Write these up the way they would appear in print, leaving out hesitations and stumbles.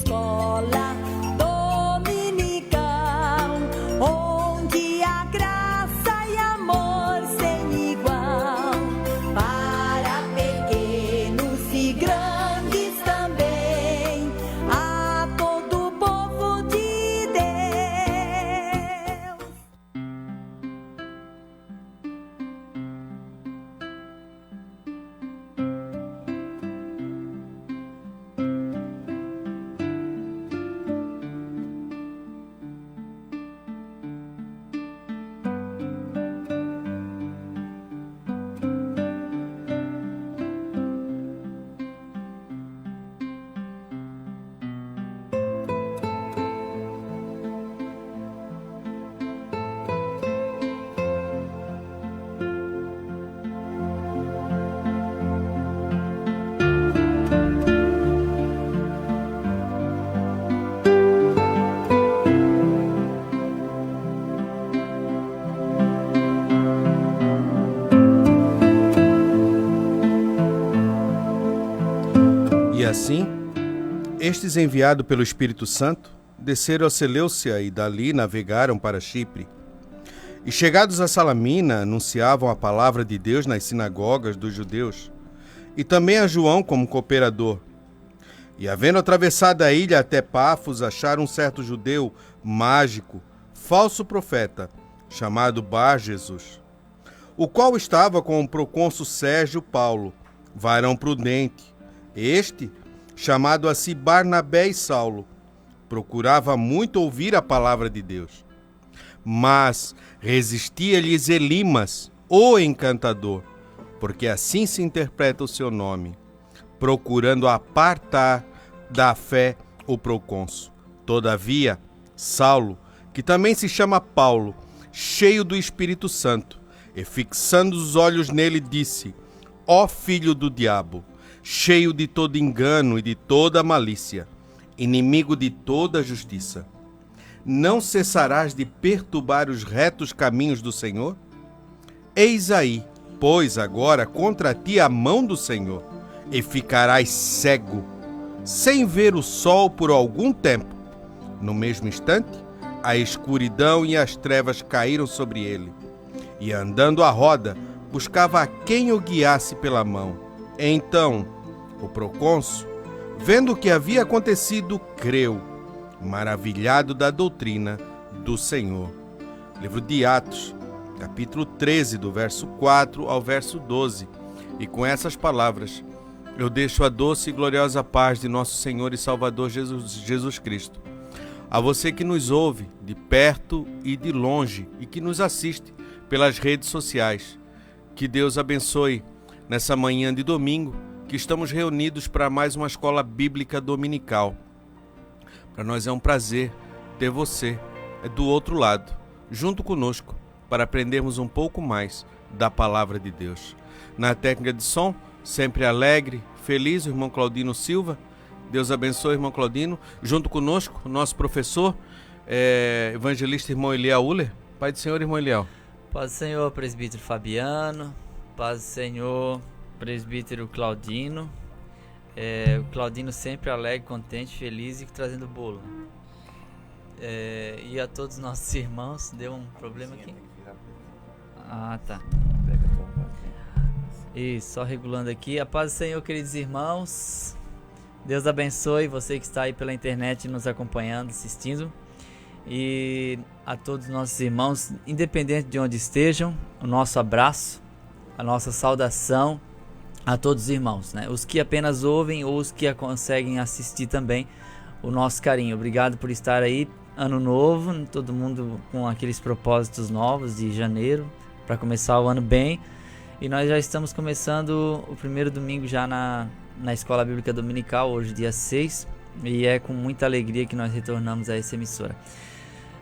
escola dominical, onde a graça e amor sem igual, para pequenos e grandes também, a todo o povo de Deus. E assim, estes enviados pelo Espírito Santo, desceram a Seleucia e dali navegaram para Chipre. E chegados a Salamina, anunciavam a palavra de Deus nas sinagogas dos judeus, e também a João como cooperador. E havendo atravessado a ilha até Pafos, acharam um certo judeu mágico, falso profeta, chamado Bar-Jesus, o qual estava com o procônsul Sérgio Paulo, varão prudente. Este, chamado a si Barnabé e Saulo, procurava muito ouvir a palavra de Deus. Mas resistia-lhes Elimas, o encantador, porque assim se interpreta o seu nome, procurando apartar da fé o procônsul. Todavia, Saulo, que também se chama Paulo, cheio do Espírito Santo, e fixando os olhos nele, disse: Ó filho do diabo, cheio de todo engano e de toda malícia, inimigo de toda justiça, não cessarás de perturbar os retos caminhos do Senhor? Eis aí, pois agora contra ti a mão do Senhor, e ficarás cego, sem ver o sol por algum tempo. No mesmo instante, a escuridão e as trevas caíram sobre ele, e andando à roda, buscava a quem o guiasse pela mão. Então, o procônsul, vendo o que havia acontecido, creu, maravilhado da doutrina do Senhor. Livro de Atos, capítulo 13, do verso 4 ao verso 12. E com essas palavras, eu deixo a doce e gloriosa paz de nosso Senhor e Salvador Jesus Cristo. A você que nos ouve de perto e de longe e que nos assiste pelas redes sociais. Que Deus abençoe nessa manhã de domingo, que estamos reunidos para mais uma escola bíblica dominical. Para nós é um prazer ter você do outro lado, junto conosco, para aprendermos um pouco mais da palavra de Deus. Na técnica de som, sempre alegre, feliz, o irmão Claudino Silva. Deus abençoe, irmão Claudino. Junto conosco, o nosso professor, evangelista irmão Eliel Uller. Pai do Senhor, irmão Eliel. Paz do Senhor, presbítero Fabiano. Paz do Senhor, presbítero Claudino. O Claudino sempre alegre, contente, feliz e trazendo bolo. E a todos os nossos irmãos. Deu um problema aqui? Ah, tá. Isso, só regulando aqui. A paz do Senhor, queridos irmãos. Deus abençoe você que está aí pela internet nos acompanhando, assistindo. E a todos os nossos irmãos, independente de onde estejam, o nosso abraço, a nossa saudação a todos os irmãos, né? Os que apenas ouvem ou os que conseguem assistir também, o nosso carinho. Obrigado por estar aí. Ano novo, todo mundo com aqueles propósitos novos de janeiro, para começar o ano bem. E nós já estamos começando o primeiro domingo já na Escola Bíblica Dominical, hoje dia 6, e é com muita alegria que nós retornamos a essa emissora.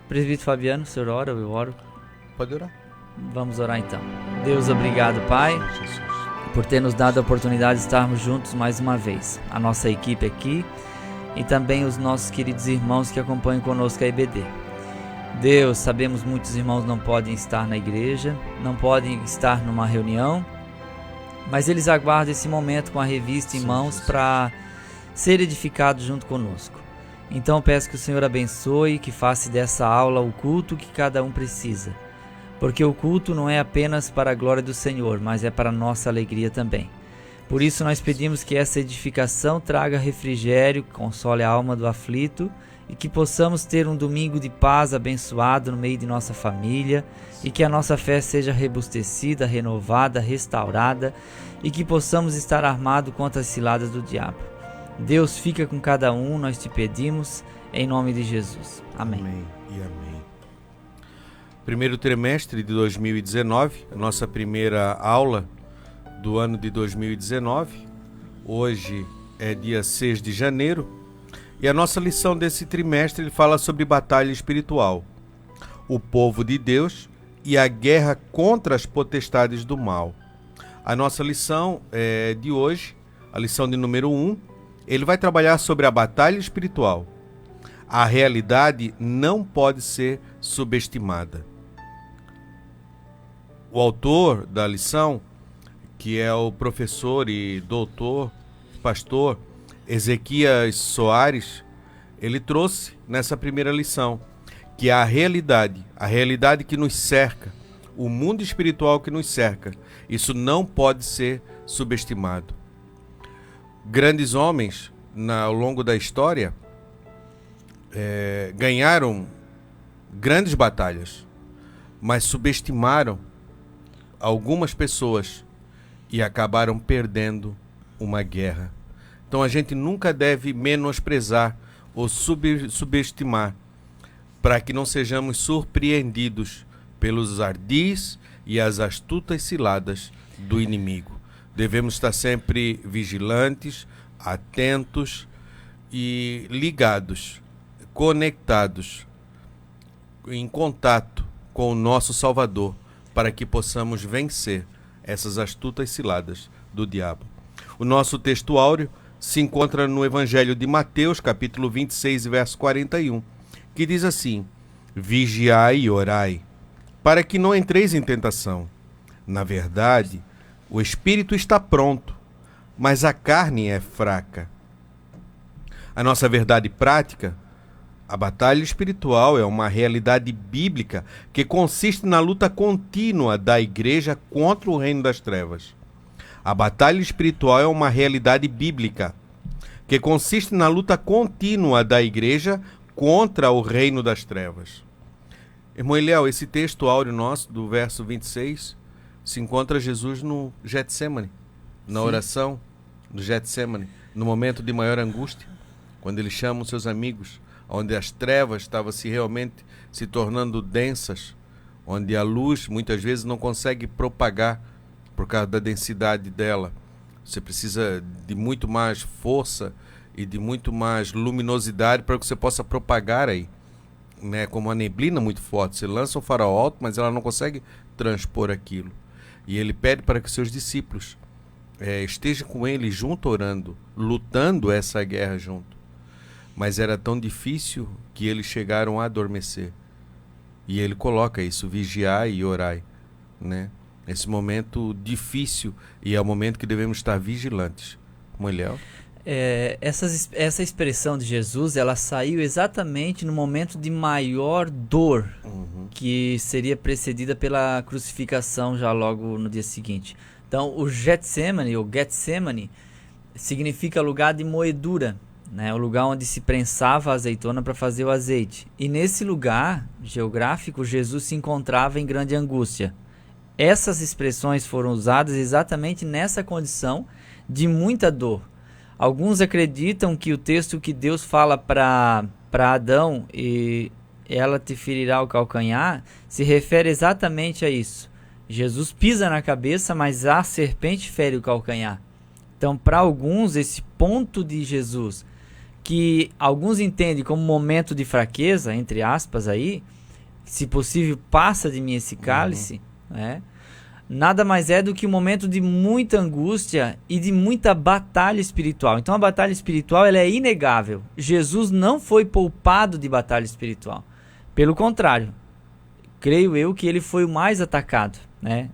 Presbítero Fabiano, o senhor ora ou eu oro? Pode orar. Vamos orar então. Deus, obrigado, Pai, por ter nos dado a oportunidade de estarmos juntos mais uma vez. A nossa equipe aqui e também os nossos queridos irmãos que acompanham conosco a IBD. Deus, sabemos muitos irmãos não podem estar na igreja, não podem estar numa reunião, mas eles aguardam esse momento com a revista em mãos para ser edificados junto conosco. Então eu peço que o Senhor abençoe, que faça dessa aula o culto que cada um precisa. Porque o culto não é apenas para a glória do Senhor, mas é para a nossa alegria também. Por isso nós pedimos que essa edificação traga refrigério, console a alma do aflito e que possamos ter um domingo de paz abençoado no meio de nossa família e que a nossa fé seja robustecida, renovada, restaurada e que possamos estar armados contra as ciladas do diabo. Deus fica com cada um, nós te pedimos, em nome de Jesus. Amém. Amém e amém. Primeiro trimestre de 2019, a nossa primeira aula do ano de 2019. Hoje é dia 6 de janeiro e a nossa lição desse trimestre ele fala sobre batalha espiritual, o povo de Deus e a guerra contra as potestades do mal. A nossa lição de hoje, a lição de número 1, ele vai trabalhar sobre a batalha espiritual. A realidade não pode ser subestimada. O autor da lição, que é o professor e doutor, pastor Ezequias Soares, ele trouxe nessa primeira lição que a realidade que nos cerca, o mundo espiritual que nos cerca, isso não pode ser subestimado. Grandes homens, ao longo da história, ganharam grandes batalhas, mas subestimaram algumas pessoas e acabaram perdendo uma guerra. Então a gente nunca deve menosprezar ou subestimar, para que não sejamos surpreendidos pelos ardis e as astutas ciladas do inimigo. Devemos estar sempre vigilantes, atentos e ligados, conectados, em contato com o nosso Salvador, para que possamos vencer essas astutas ciladas do diabo. O nosso texto áureo se encontra no Evangelho de Mateus, capítulo 26, verso 41, que diz assim: Vigiai e orai, para que não entreis em tentação. Na verdade, o espírito está pronto, mas a carne é fraca. A nossa verdade prática, a batalha espiritual, é uma realidade bíblica que consiste na luta contínua da igreja contra o reino das trevas. A batalha espiritual é uma realidade bíblica que consiste na luta contínua da igreja contra o reino das trevas. Irmão Eliel, esse texto áureo nosso, do verso 26, se encontra Jesus no Getsemane, na oração do Getsemane, no momento de maior angústia, quando ele chama os seus amigos, onde as trevas estavam realmente se tornando densas, onde a luz muitas vezes não consegue propagar por causa da densidade dela. Você precisa de muito mais força e de muito mais luminosidade para que você possa propagar aí, né? Como uma neblina muito forte, você lança um farol alto, mas ela não consegue transpor aquilo. E ele pede para que seus discípulos estejam com ele junto orando, lutando essa guerra junto. Mas era tão difícil que eles chegaram a adormecer. E ele coloca isso, vigiai e orai, né? Esse momento difícil, e é o momento que devemos estar vigilantes. Mulher. Essa expressão de Jesus, ela saiu exatamente no momento de maior dor, que seria precedida pela crucificação já logo no dia seguinte. Então, o Getsemane, ou Getsemane, significa lugar de moedura, né? O lugar onde se prensava a azeitona para fazer o azeite. E nesse lugar geográfico, Jesus se encontrava em grande angústia. Essas expressões foram usadas exatamente nessa condição de muita dor. Alguns acreditam que o texto que Deus fala para Adão, e ela te ferirá o calcanhar, se refere exatamente a isso. Jesus pisa na cabeça, mas a serpente fere o calcanhar. Então, para alguns, esse ponto de Jesus, que alguns entendem como momento de fraqueza, entre aspas aí, se possível, passa de mim esse cálice, né? Nada mais é do que um momento de muita angústia e de muita batalha espiritual. Então a batalha espiritual ela é inegável. Jesus não foi poupado de batalha espiritual. Pelo contrário, creio eu que ele foi o mais atacado, né?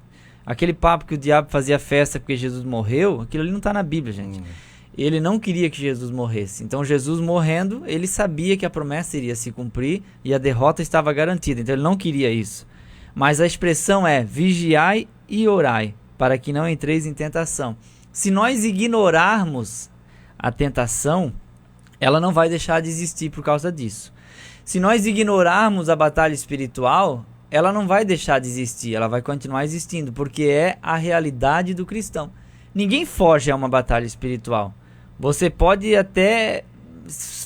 Aquele papo que o diabo fazia festa porque Jesus morreu, aquilo ali não está na Bíblia, gente. ele não queria que Jesus morresse. Então Jesus morrendo, ele sabia que a promessa iria se cumprir e a derrota estava garantida. Então ele não queria isso. Mas a expressão é: vigiai e orai, para que não entreis em tentação. Se nós ignorarmos a tentação, ela não vai deixar de existir por causa disso. Se nós ignorarmos a batalha espiritual, ela não vai deixar de existir, ela vai continuar existindo, porque é a realidade do cristão. Ninguém foge a uma batalha espiritual. Você pode até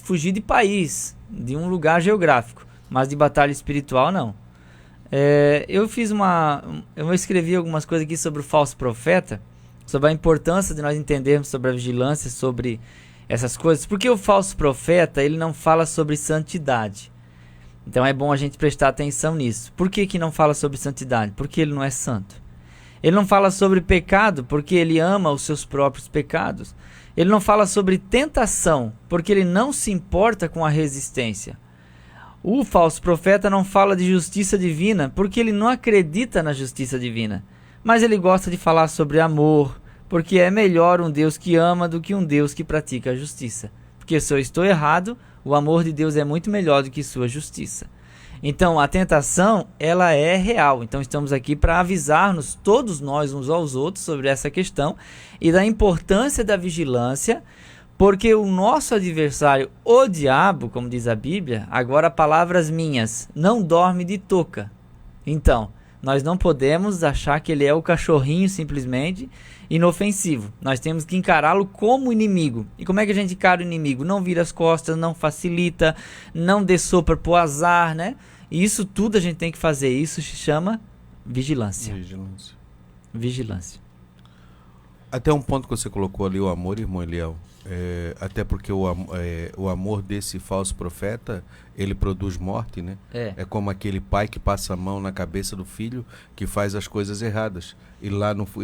fugir de país, de um lugar geográfico, mas de batalha espiritual não. Eu escrevi algumas coisas aqui sobre o falso profeta, sobre a importância de nós entendermos sobre a vigilância, sobre essas coisas, porque o falso profeta, ele não fala sobre santidade. Então é bom a gente prestar atenção nisso. Por que não fala sobre santidade? Porque ele não é santo. Ele não fala sobre pecado, porque ele ama os seus próprios pecados. Ele não fala sobre tentação, porque ele não se importa com a resistência. O falso profeta não fala de justiça divina, porque ele não acredita na justiça divina. Mas ele gosta de falar sobre amor, porque é melhor um Deus que ama do que um Deus que pratica a justiça. Porque se eu estou errado, o amor de Deus é muito melhor do que sua justiça. Então, a tentação, ela é real. Então, estamos aqui para avisar-nos, todos nós, uns aos outros, sobre essa questão e da importância da vigilância, porque o nosso adversário, o diabo, como diz a Bíblia, agora palavras minhas, não dorme de touca. Então, nós não podemos achar que ele é o cachorrinho simplesmente inofensivo. Nós temos que encará-lo como inimigo. E como é que a gente encara o inimigo? Não vira as costas, não facilita, não dê sopa pro azar, né? E isso tudo a gente tem que fazer. Isso se chama vigilância. Vigilância. Até um ponto que você colocou ali, o amor, irmão Eliel. Até porque o amor desse falso profeta, ele produz morte, né? É como aquele pai que passa a mão na cabeça do filho que faz as coisas erradas e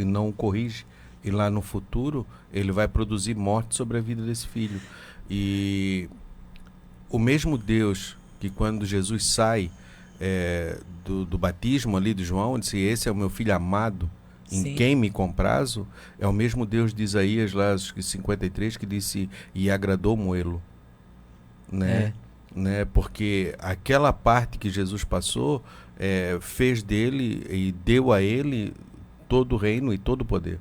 não corrige. E lá no futuro ele vai produzir morte sobre a vida desse filho. E o mesmo Deus que quando Jesus sai do batismo ali de João, ele disse: esse é o meu filho amado, em Sim. quem me comprazo, é o mesmo Deus de Isaías lá, 53, que disse: e agradou Moelo, né? Porque aquela parte que Jesus passou fez dele e deu a ele todo o reino e todo o poder.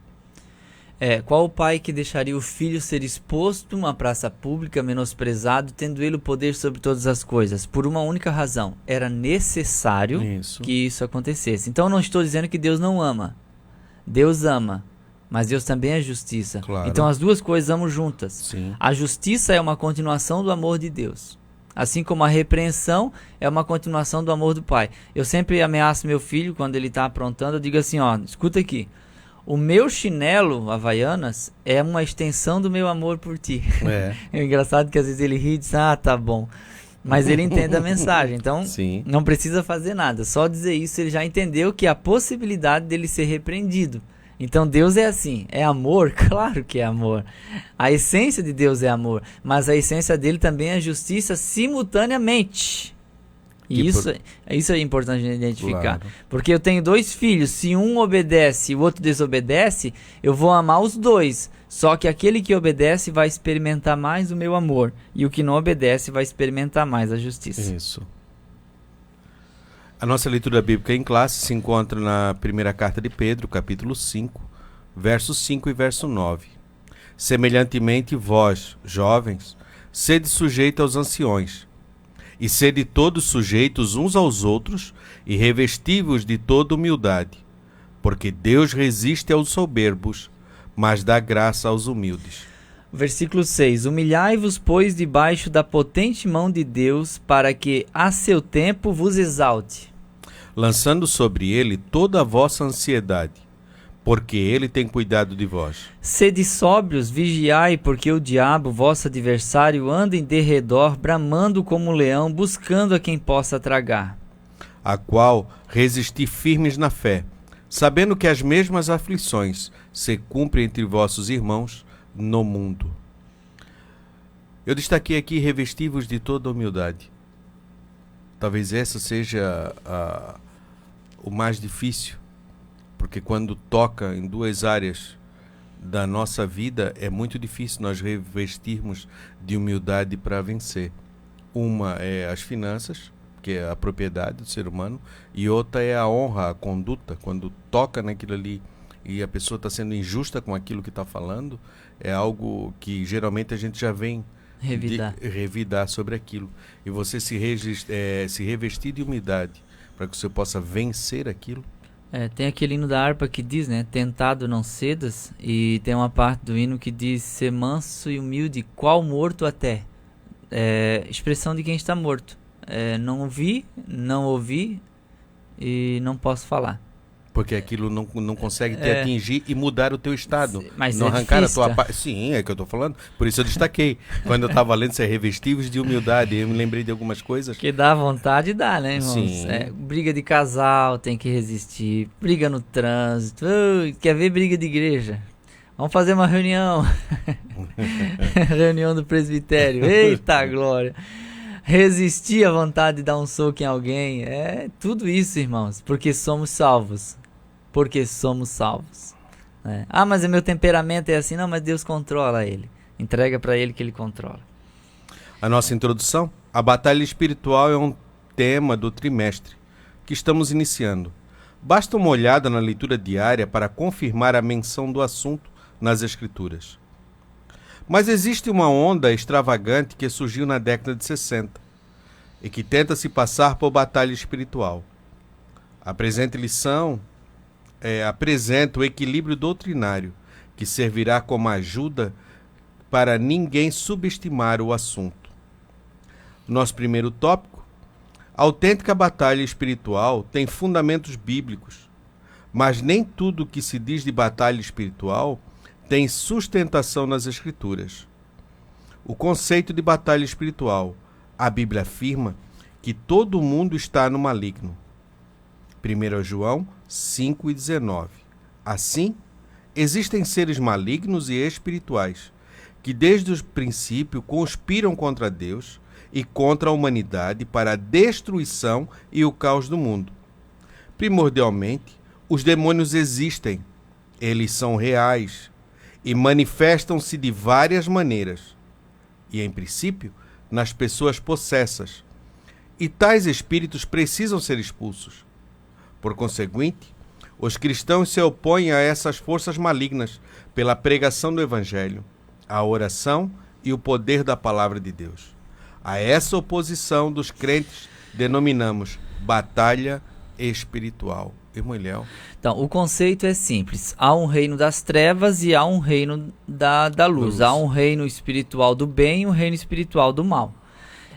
Qual o pai que deixaria o filho ser exposto numa praça pública, menosprezado, tendo ele o poder sobre todas as coisas? Por uma única razão: era necessário que isso acontecesse. Então eu não estou dizendo que Deus não ama. Deus ama, mas Deus também é justiça. Claro. Então as duas coisas amam juntas. Sim. A justiça é uma continuação do amor de Deus. Assim como a repreensão é uma continuação do amor do pai. Eu sempre ameaço meu filho quando ele está aprontando, eu digo assim, escuta aqui. O meu chinelo, Havaianas, é uma extensão do meu amor por ti. É engraçado que às vezes ele ri e diz, tá bom. Mas ele entende a mensagem, então Sim. Não precisa fazer nada. Só dizer isso, ele já entendeu que há possibilidade dele ser repreendido. Então Deus é assim, é amor? Claro que é amor. A essência de Deus é amor, mas a essência dele também é justiça simultaneamente. E isso é importante a gente identificar. Claro. Porque eu tenho dois filhos, se um obedece e o outro desobedece, eu vou amar os dois. Só que aquele que obedece vai experimentar mais o meu amor, e o que não obedece vai experimentar mais a justiça. Isso. A nossa leitura bíblica em classe se encontra na primeira carta de Pedro, capítulo 5, versos 5 e verso 9. Semelhantemente, vós, jovens, sede sujeitos aos anciões, e sede todos sujeitos uns aos outros, e revesti-vos de toda humildade, porque Deus resiste aos soberbos, mas dá graça aos humildes. Versículo 6. Humilhai-vos, pois, debaixo da potente mão de Deus, para que a seu tempo vos exalte. Lançando sobre ele toda a vossa ansiedade, porque ele tem cuidado de vós. Sede sóbrios, vigiai, porque o diabo, vosso adversário, anda em derredor, bramando como um leão, buscando a quem possa tragar. A qual resisti firmes na fé, sabendo que as mesmas aflições se cumprem entre vossos irmãos no mundo. Eu destaquei aqui: revesti-vos de toda humildade. Talvez essa seja o mais difícil, porque quando toca em duas áreas da nossa vida, é muito difícil nós revestirmos de humildade para vencer. Uma é as finanças, que é a propriedade do ser humano, e outra é a honra, a conduta. Quando toca naquilo ali e a pessoa está sendo injusta com aquilo que está falando, é algo que geralmente a gente já vem revidar sobre aquilo. E você se revestir de humildade para que você possa vencer aquilo. Tem aquele hino da harpa que diz, né? Tentado não cedas. E tem uma parte do hino que diz: ser manso e humilde, qual morto até. Expressão de quem está morto. Não vi, não ouvi e não posso falar. Porque aquilo não consegue te atingir e mudar o teu estado. Mas não arrancar a tua parte. Sim, é que eu estou falando. Por isso eu destaquei. Quando eu estava lendo, ser revestivos de humildade. Eu me lembrei de algumas coisas. Que dá vontade, dá, né, irmãos? Sim. Briga de casal, tem que resistir. Briga no trânsito. Quer ver briga de igreja? Vamos fazer uma reunião. Reunião do presbitério. Eita glória. Resistir à vontade de dar um soco em alguém. Tudo isso, irmãos. Porque somos salvos. Porque somos salvos. Mas o meu temperamento é assim. Não, mas Deus controla ele. Entrega para ele que ele controla. A nossa introdução. A batalha espiritual é um tema do trimestre que estamos iniciando. Basta uma olhada na leitura diária para confirmar a menção do assunto nas Escrituras. Mas existe uma onda extravagante que surgiu na década de 60 e que tenta se passar por batalha espiritual. A presente lição apresenta o equilíbrio doutrinário que servirá como ajuda para ninguém subestimar o assunto. Nosso primeiro tópico: a autêntica batalha espiritual tem fundamentos bíblicos, mas nem tudo que se diz de batalha espiritual tem sustentação nas Escrituras. O conceito de batalha espiritual: a Bíblia afirma que todo mundo está no maligno. 1 João 5:19. Assim, existem seres malignos e espirituais que desde o princípio conspiram contra Deus e contra a humanidade para a destruição e o caos do mundo. Primordialmente, os demônios existem. Eles são reais e manifestam-se de várias maneiras, e, em princípio, nas pessoas possessas. E tais espíritos precisam ser expulsos. Por conseguinte, os cristãos se opõem a essas forças malignas pela pregação do Evangelho, a oração e o poder da palavra de Deus. A essa oposição dos crentes denominamos batalha espiritual. Irmão Eliel. Então, o conceito é simples. Há um reino das trevas e há um reino da luz. Há um reino espiritual do bem e um reino espiritual do mal.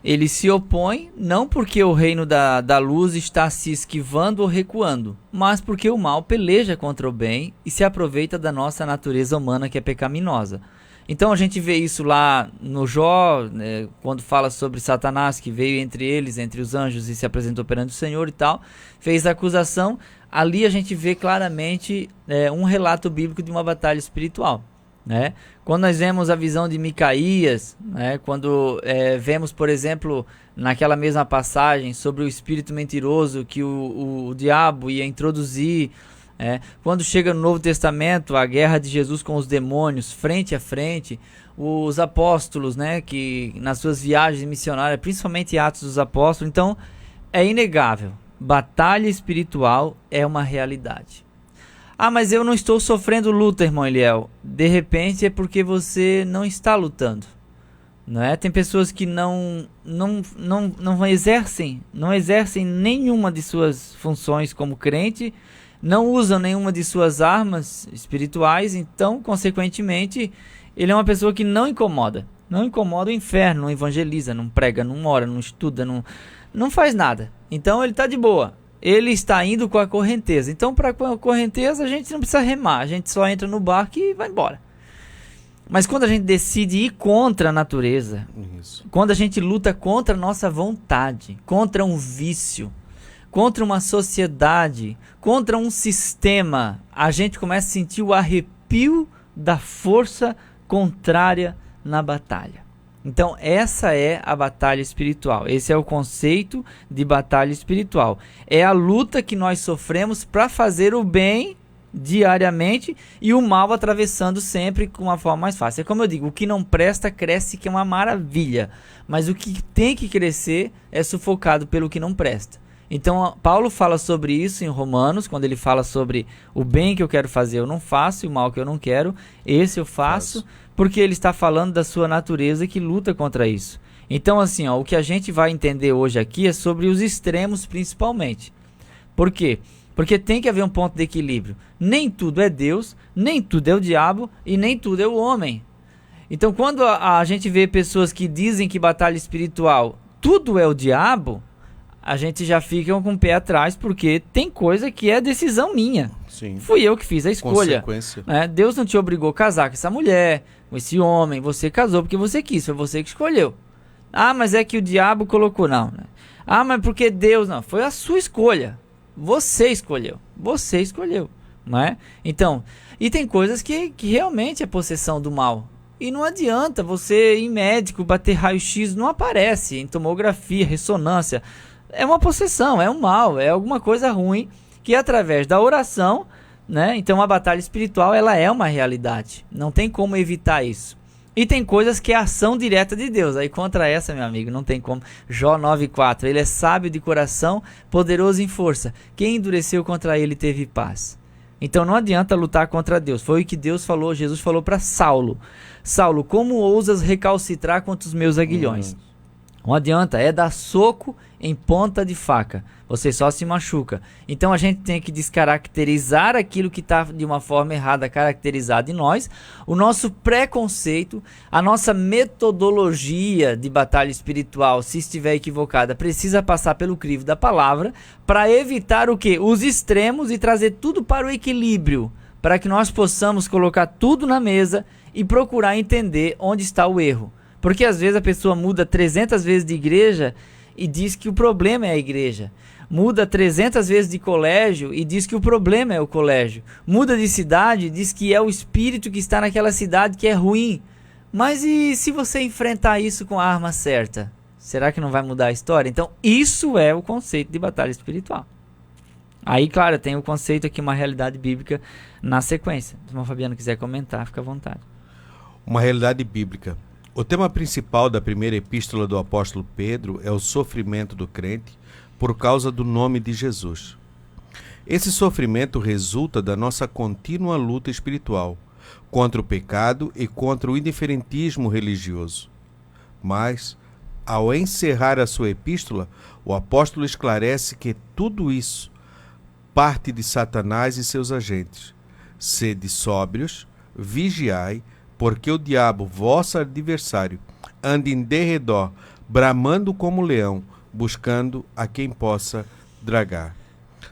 Eles se opõem não porque o reino da luz está se esquivando ou recuando, mas porque o mal peleja contra o bem e se aproveita da nossa natureza humana que é pecaminosa. Então a gente vê isso lá no Jó, né, quando fala sobre Satanás que veio entre eles, entre os anjos, e se apresentou perante o Senhor e tal, fez a acusação. Ali a gente vê claramente um relato bíblico de uma batalha espiritual. Né? Quando nós vemos a visão de Micaías, né? Quando vemos, por exemplo, naquela mesma passagem sobre o espírito mentiroso que o diabo ia introduzir, quando chega no Novo Testamento a guerra de Jesus com os demônios frente a frente, os apóstolos, né? Que nas suas viagens missionárias, principalmente Atos dos Apóstolos, então é inegável, batalha espiritual é uma realidade. Mas eu não estou sofrendo luta, irmão Eliel. De repente é porque você não está lutando. Não é? Tem pessoas que não exercem nenhuma de suas funções como crente, não usam nenhuma de suas armas espirituais, então, consequentemente, ele é uma pessoa que não incomoda. Não incomoda o inferno, não evangeliza, não prega, não ora, não estuda, não faz nada. Então ele está de boa. Ele está indo com a correnteza. Então, para a correnteza, a gente não precisa remar. A gente só entra no barco e vai embora. Mas quando a gente decide ir contra a natureza, quando a gente luta contra a nossa vontade, contra um vício, contra uma sociedade, contra um sistema, a gente começa a sentir o arrepio da força contrária na batalha. Então essa é a batalha espiritual, esse é o conceito de batalha espiritual. É a luta que nós sofremos para fazer o bem diariamente e o mal atravessando sempre com uma forma mais fácil. É como eu digo, o que não presta cresce, que é uma maravilha, mas o que tem que crescer é sufocado pelo que não presta. Então Paulo fala sobre isso em Romanos, quando ele fala sobre o bem que eu quero fazer eu não faço, e o mal que eu não quero, esse eu faço, porque ele está falando da sua natureza que luta contra isso. Então assim, o que a gente vai entender hoje aqui é sobre os extremos principalmente. Por quê? Porque tem que haver um ponto de equilíbrio. Nem tudo é Deus, nem tudo é o diabo e nem tudo é o homem. Então quando a gente vê pessoas que dizem que batalha espiritual tudo é o diabo, a gente já fica com o pé atrás, porque tem coisa que é decisão minha. Sim. Fui eu que fiz a escolha. Consequência. Deus não te obrigou a casar com essa mulher, com esse homem. Você casou porque você quis, foi você que escolheu. Ah, mas é que o diabo colocou. Não. Ah, mas porque Deus... Não, foi a sua escolha. Você escolheu. Você escolheu. Não é? Então, e tem coisas que realmente é possessão do mal. E não adianta você ir em médico, bater raio-x, não aparece em tomografia, ressonância. É uma possessão, é um mal, é alguma coisa ruim que através da oração, né? Então a batalha espiritual ela é uma realidade, não tem como evitar isso. E tem coisas que é ação direta de Deus, aí contra essa, meu amigo, não tem como. Jó 9,4, ele é sábio de coração, poderoso em força, quem endureceu contra ele teve paz. Então não adianta lutar contra Deus, foi o que Deus falou, Jesus falou para Saulo. Saulo, como ousas recalcitrar contra os meus aguilhões? Não adianta, é dar soco em ponta de faca, você só se machuca. Então a gente tem que descaracterizar aquilo que está de uma forma errada caracterizado em nós, o nosso preconceito, a nossa metodologia de batalha espiritual, se estiver equivocada, precisa passar pelo crivo da palavra, para evitar o quê? Os extremos e trazer tudo para o equilíbrio, para que nós possamos colocar tudo na mesa e procurar entender onde está o erro. Porque às vezes a pessoa muda 300 vezes de igreja e diz que o problema é a igreja. Muda 300 vezes de colégio e diz que o problema é o colégio. Muda de cidade e diz que é o espírito que está naquela cidade que é ruim. Mas e se você enfrentar isso com a arma certa? Será que não vai mudar a história? Então isso é o conceito de batalha espiritual. Aí, claro, tem o conceito aqui, uma realidade bíblica na sequência. Se o Fabiano quiser comentar, fica à vontade. Uma realidade bíblica. O tema principal da primeira epístola do apóstolo Pedro é o sofrimento do crente por causa do nome de Jesus. Esse sofrimento resulta da nossa contínua luta espiritual contra o pecado e contra o indiferentismo religioso. Mas, ao encerrar a sua epístola, o apóstolo esclarece que tudo isso parte de Satanás e seus agentes. Sede sóbrios, vigiai, porque o diabo, vosso adversário, anda em derredor, bramando como leão, buscando a quem possa dragar.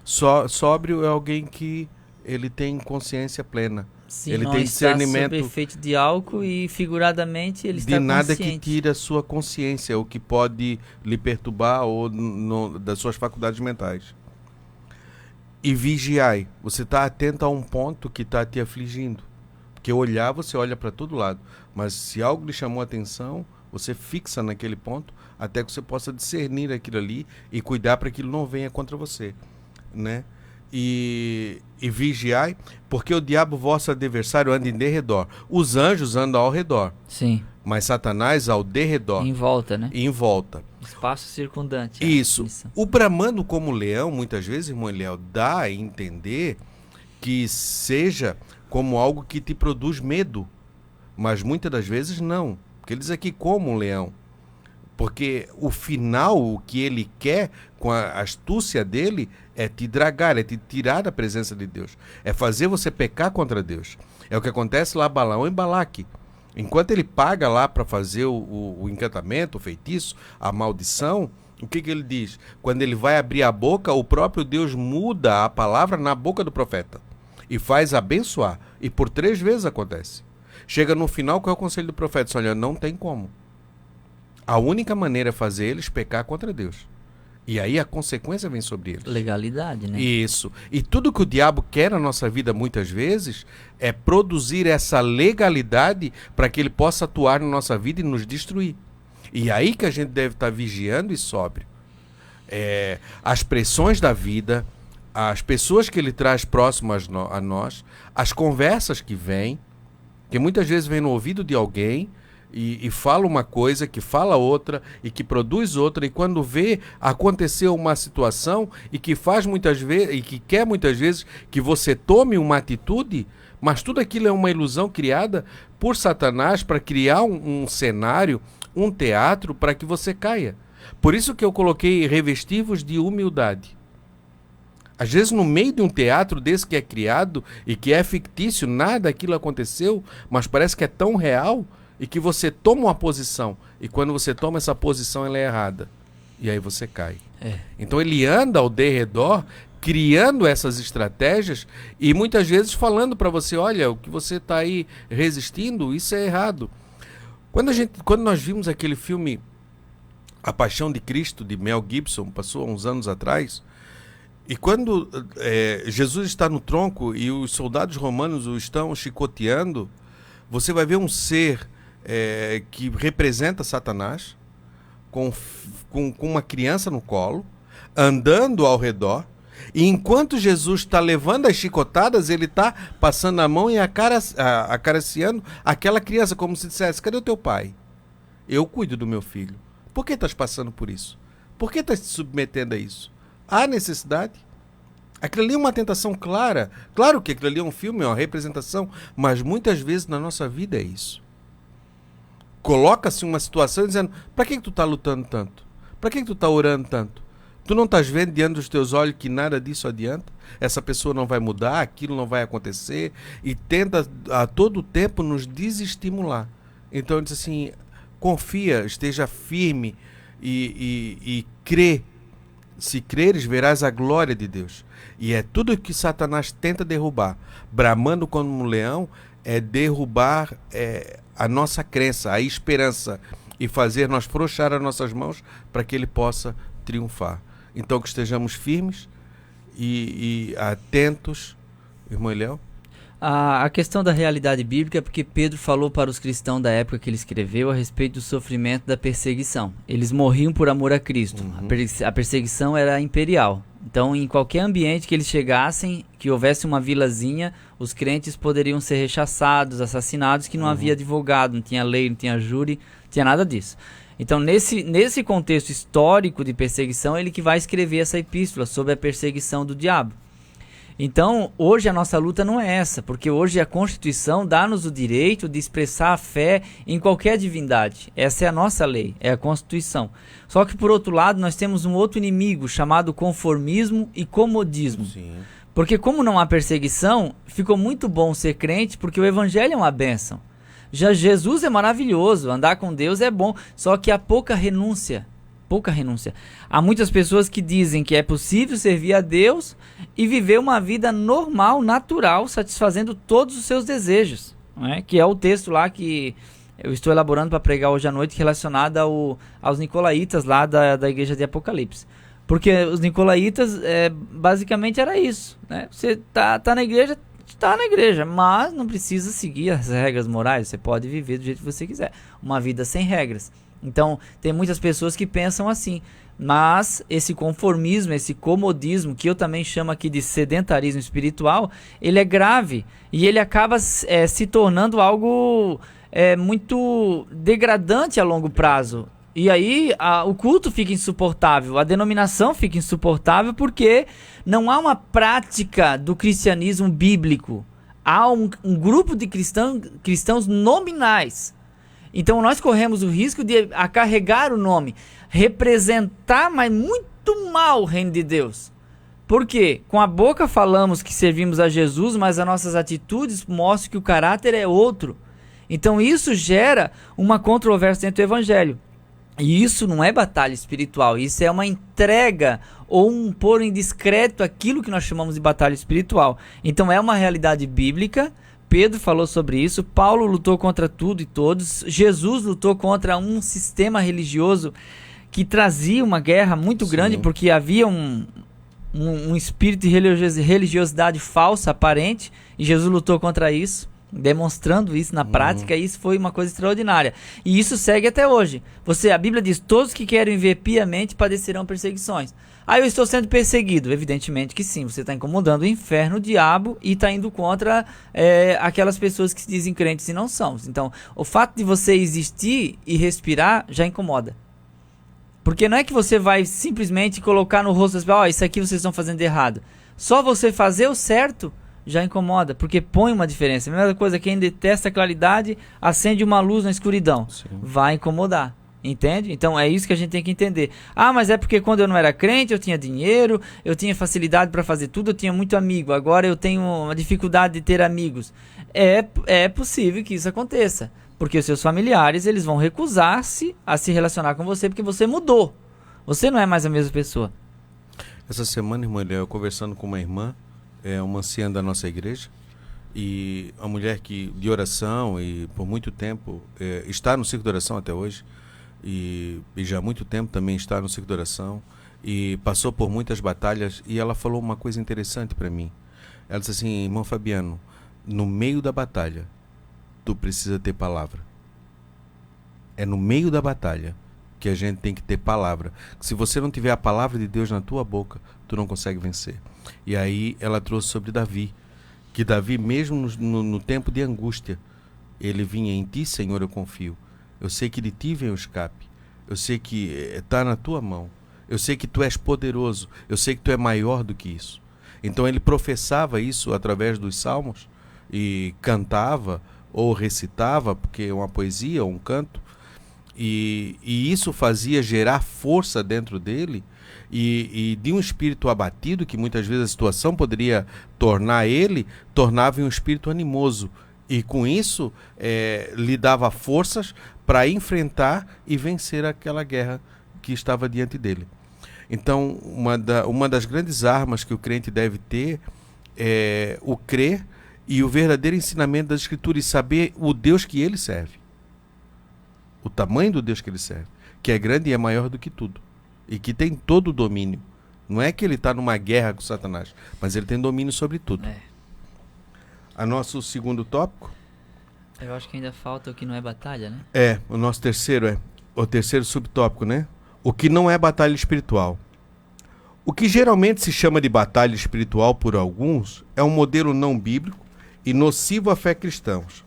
Sóbrio é alguém que ele tem consciência plena. Sim, ele não tem está discernimento sob efeito de álcool e figuradamente ele está de nada consciente. que tire a sua consciência, o que pode lhe perturbar ou das suas faculdades mentais. E vigiai, você está atento a um ponto que está te afligindo. Porque olhar, você olha para todo lado. Mas se algo lhe chamou a atenção, você fixa naquele ponto até que você possa discernir aquilo ali e cuidar para que aquilo não venha contra você. Né? E vigiai, porque o diabo, vosso adversário, anda em derredor. Os anjos andam ao redor. Sim. Mas Satanás ao derredor. Em volta, né? Em volta. Espaço circundante. Isso. O bramando como leão, muitas vezes, irmão Eliel, dá a entender que seja como algo que te produz medo, mas muitas das vezes não, porque ele diz aqui como um leão, porque o final, o que ele quer com a astúcia dele é te dragar, é te tirar da presença de Deus, é fazer você pecar contra Deus. É o que acontece lá Balaão e Balaque. Enquanto ele paga lá para fazer o encantamento, o feitiço, a maldição, o que ele diz? Quando ele vai abrir a boca, o próprio Deus muda a palavra na boca do profeta e faz abençoar. E por 3 vezes acontece. Chega no final, qual é o conselho do profeta? Olha, não tem como. A única maneira é fazer eles pecar contra Deus. E aí a consequência vem sobre eles. Legalidade, né? Isso. E tudo que o diabo quer na nossa vida, muitas vezes, é produzir essa legalidade para que ele possa atuar na nossa vida e nos destruir. E aí que a gente deve estar vigiando e sóbrio. As pressões da vida, as pessoas que ele traz próximas a nós, as conversas que vêm, que muitas vezes vem no ouvido de alguém e fala uma coisa, que fala outra e que produz outra, e quando vê acontecer uma situação e que faz muitas vezes e que quer muitas vezes que você tome uma atitude, mas tudo aquilo é uma ilusão criada por Satanás para criar um cenário, um teatro para que você caia. Por isso que eu coloquei revestivos de humildade. Às vezes no meio de um teatro desse que é criado e que é fictício, nada daquilo aconteceu, mas parece que é tão real e que você toma uma posição. E quando você toma essa posição, ela é errada. E aí você cai. Então ele anda ao derredor criando essas estratégias e muitas vezes falando para você, olha, o que você está aí resistindo, isso é errado. Quando nós vimos aquele filme A Paixão de Cristo, de Mel Gibson, passou há uns anos atrás, e quando Jesus está no tronco e os soldados romanos o estão chicoteando, você vai ver um ser que representa Satanás, com uma criança no colo, andando ao redor, e enquanto Jesus está levando as chicotadas, ele está passando a mão e acariciando aquela criança, como se dissesse, cadê o teu pai? Eu cuido do meu filho. Por que estás passando por isso? Por que estás te submetendo a isso? Há necessidade? Aquilo ali é uma tentação clara. Claro que aquilo ali é um filme, é uma representação, mas muitas vezes na nossa vida é isso. Coloca-se uma situação dizendo, para que tu está lutando tanto? Para que tu está orando tanto? Tu não estás vendo diante dos teus olhos que nada disso adianta? Essa pessoa não vai mudar, aquilo não vai acontecer, e tenta a todo tempo nos desestimular. Então diz assim, confia, esteja firme e crê. Se creres, verás a glória de Deus. E é tudo que Satanás tenta derrubar. Bramando como um leão é derrubar a nossa crença, a esperança, e fazer nós frouxar as nossas mãos para que ele possa triunfar. Então que estejamos firmes e atentos. Irmão Eliel? A questão da realidade bíblica é porque Pedro falou para os cristãos da época que ele escreveu a respeito do sofrimento da perseguição. Eles morriam por amor a Cristo. A perseguição era imperial. Então, em qualquer ambiente que eles chegassem, que houvesse uma vilazinha, os crentes poderiam ser rechaçados, assassinados, que não havia advogado, não tinha lei, não tinha júri, não tinha nada disso. Então, nesse contexto histórico de perseguição, ele que vai escrever essa epístola sobre a perseguição do diabo. Então, hoje a nossa luta não é essa, porque hoje a Constituição dá-nos o direito de expressar a fé em qualquer divindade. Essa é a nossa lei, é a Constituição. Só que, por outro lado, nós temos um outro inimigo chamado conformismo e comodismo. Sim. Porque como não há perseguição, ficou muito bom ser crente, porque o Evangelho é uma bênção. Já Jesus é maravilhoso, andar com Deus é bom, só que há pouca renúncia. Há muitas pessoas que dizem que é possível servir a Deus e viver uma vida normal, natural, satisfazendo todos os seus desejos, não é? Que é o texto lá que eu estou elaborando para pregar hoje à noite, relacionado aos nicolaítas lá da igreja de Apocalipse. Porque os nicolaítas, basicamente era isso, né? Você tá na igreja, mas não precisa seguir as regras morais, você pode viver do jeito que você quiser, uma vida sem regras. Então, tem muitas pessoas que pensam assim, mas esse conformismo, esse comodismo, que eu também chamo aqui de sedentarismo espiritual, ele é grave e ele acaba se tornando algo muito degradante a longo prazo. E aí o culto fica insuportável, a denominação fica insuportável porque não há uma prática do cristianismo bíblico. Há um grupo de cristãos nominais. Então nós corremos o risco de acarregar o nome, representar, mas muito mal o reino de Deus. Por quê? Com a boca falamos que servimos a Jesus, mas as nossas atitudes mostram que o caráter é outro. Então isso gera uma controvérsia dentro do evangelho. E isso não é batalha espiritual, isso é uma entrega ou um pôr em discreto aquilo que nós chamamos de batalha espiritual. Então é uma realidade bíblica. Pedro falou sobre isso, Paulo lutou contra tudo e todos, Jesus lutou contra um sistema religioso que trazia uma guerra muito grande, porque havia um espírito de religiosidade falsa, aparente, e Jesus lutou contra isso. demonstrando isso na prática, e isso foi uma coisa extraordinária. E isso segue até hoje. A Bíblia diz, todos que querem viver piamente padecerão perseguições. Eu estou sendo perseguido. Evidentemente que sim, você está incomodando o inferno, o diabo, e está indo contra aquelas pessoas que se dizem crentes e não são. Então, o fato de você existir e respirar já incomoda. Porque não é que você vai simplesmente colocar no rosto das pessoas, isso aqui vocês estão fazendo errado. Só você fazer o certo já incomoda, porque põe uma diferença. A mesma coisa, quem detesta a claridade, acende uma luz na escuridão. Sim. Vai incomodar, entende? Então é isso que a gente tem que entender. Mas é porque quando eu não era crente, eu tinha dinheiro, eu tinha facilidade para fazer tudo, eu tinha muito amigo, agora eu tenho uma dificuldade de ter amigos. É possível que isso aconteça, porque os seus familiares, eles vão recusar-se a se relacionar com você, porque você mudou. Você não é mais a mesma pessoa. Essa semana, irmã, eu conversando com uma irmã, uma anciã da nossa igreja, e uma mulher de oração, e por muito tempo está no círculo de oração até hoje, e já há muito tempo também está no círculo de oração, e passou por muitas batalhas, e ela falou uma coisa interessante para mim. Ela disse assim: irmão Fabiano, no meio da batalha tu precisa ter palavra. É no meio da batalha que a gente tem que ter palavra. Se você não tiver a palavra de Deus na tua boca, tu não consegue vencer. E aí ela trouxe sobre Davi, que Davi, mesmo no tempo de angústia, ele vinha: em ti, Senhor, eu confio. Eu sei que de ti vem o escape. Eu sei que está na tua mão. Eu sei que tu és poderoso. Eu sei que tu é maior do que isso. Então ele professava isso através dos salmos e cantava ou recitava, porque é uma poesia ou um canto, e isso fazia gerar força dentro dele, e de um espírito abatido, que muitas vezes a situação poderia tornava em um espírito animoso, e com isso lhe dava forças para enfrentar e vencer aquela guerra que estava diante dele. Então, uma das grandes armas que o crente deve ter é o crer e o verdadeiro ensinamento das Escrituras, e saber o Deus que ele serve. O tamanho do Deus que ele serve, que é grande e é maior do que tudo, e que tem todo o domínio. Não é que ele está numa guerra com Satanás, mas ele tem domínio sobre tudo. A nosso segundo tópico? Eu acho que ainda falta o que não é batalha, né? O nosso terceiro o terceiro subtópico, né? O que não é batalha espiritual. O que geralmente se chama de batalha espiritual por alguns é um modelo não bíblico e nocivo à fé cristãos.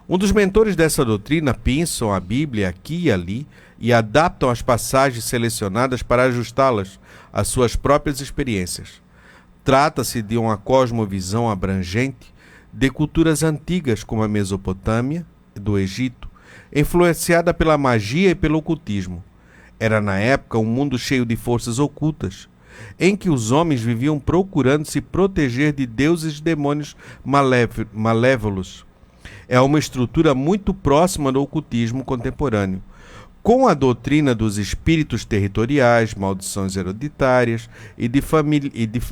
Um dos mentores dessa doutrina pensam a Bíblia aqui e ali e adaptam as passagens selecionadas para ajustá-las às suas próprias experiências. Trata-se de uma cosmovisão abrangente de culturas antigas como a Mesopotâmia, do Egito, influenciada pela magia e pelo ocultismo. Era na época um mundo cheio de forças ocultas, em que os homens viviam procurando se proteger de deuses e demônios malévolos. É uma estrutura muito próxima do ocultismo contemporâneo, com a doutrina dos espíritos territoriais, maldições hereditárias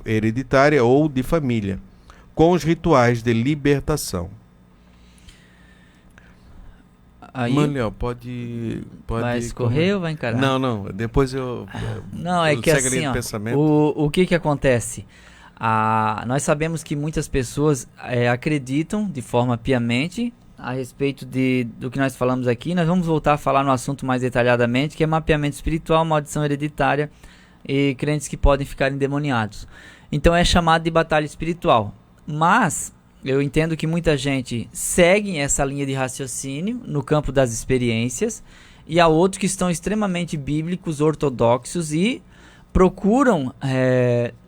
hereditária ou de família, com os rituais de libertação. Aí, Manuel, pode vai escorrer ou vai encarar? Não, depois eu... Não, é que assim, o que acontece? Nós sabemos que muitas pessoas acreditam de forma piamente a respeito do que nós falamos aqui. Nós vamos voltar a falar no assunto mais detalhadamente, que é mapeamento espiritual, maldição hereditária e crentes que podem ficar endemoniados. Então é chamado de batalha espiritual. Mas eu entendo que muita gente segue essa linha de raciocínio no campo das experiências, e há outros que estão extremamente bíblicos, ortodoxos, e procuram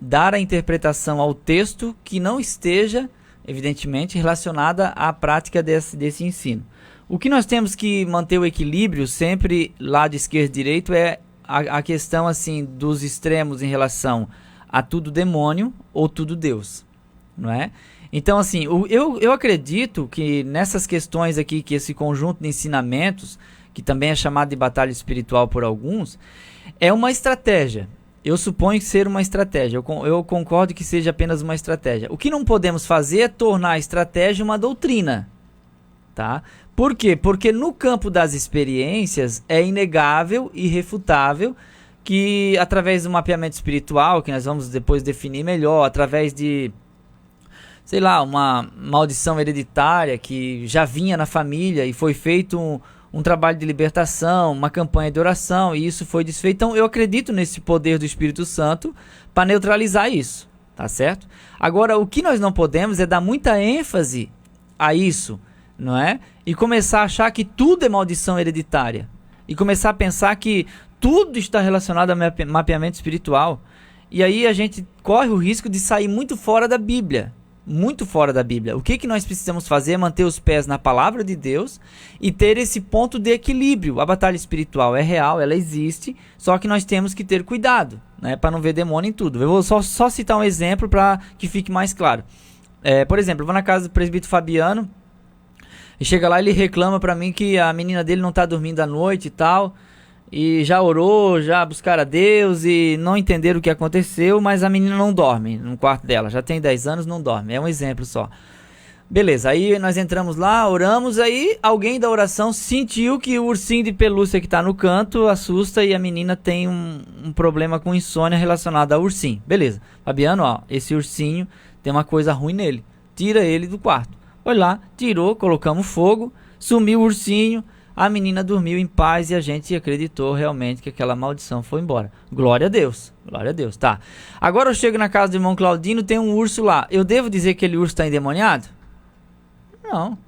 dar a interpretação ao texto que não esteja, evidentemente, relacionada à prática desse ensino. O que nós temos que manter o equilíbrio sempre, lado esquerdo e direito, é a questão assim, dos extremos em relação a tudo demônio ou tudo Deus, não é? Então, assim, eu acredito que nessas questões aqui, que esse conjunto de ensinamentos, que também é chamado de batalha espiritual por alguns, é uma estratégia. Eu suponho que ser uma estratégia. Eu concordo que seja apenas uma estratégia. O que não podemos fazer é tornar a estratégia uma doutrina. Tá? Por quê? Porque no campo das experiências é inegável e irrefutável que através do mapeamento espiritual, que nós vamos depois definir melhor, através de sei lá, uma maldição hereditária que já vinha na família e foi feito um trabalho de libertação, uma campanha de oração, e isso foi desfeito. Então eu acredito nesse poder do Espírito Santo para neutralizar isso, tá certo? Agora, o que nós não podemos é dar muita ênfase a isso, não é? E começar a achar que tudo é maldição hereditária. E começar a pensar que tudo está relacionado a mapeamento espiritual. E aí a gente corre o risco de sair muito fora da Bíblia. Muito fora da Bíblia. O que nós precisamos fazer é manter os pés na palavra de Deus e ter esse ponto de equilíbrio. A batalha espiritual é real, ela existe, só que nós temos que ter cuidado, né, para não ver demônio em tudo. Eu vou só citar um exemplo para que fique mais claro. Por exemplo, eu vou na casa do presbítero Fabiano e chega lá e ele reclama para mim que a menina dele não está dormindo à noite e tal. E já orou, já buscaram a Deus e não entenderam o que aconteceu, mas a menina não dorme no quarto dela. Já tem 10 anos, não dorme. É um exemplo só. Beleza, aí nós entramos lá, oramos, aí alguém da oração sentiu que o ursinho de pelúcia que está no canto assusta e a menina tem um problema com insônia relacionado ao ursinho. Beleza, Fabiano, ó, esse ursinho tem uma coisa ruim nele. Tira ele do quarto. Foi lá, tirou, colocamos fogo, sumiu o ursinho. A menina dormiu em paz e a gente acreditou realmente que aquela maldição foi embora. Glória a Deus, tá. Agora eu chego na casa do irmão Claudino, tem um urso lá. Eu devo dizer que aquele urso está endemoniado? Não.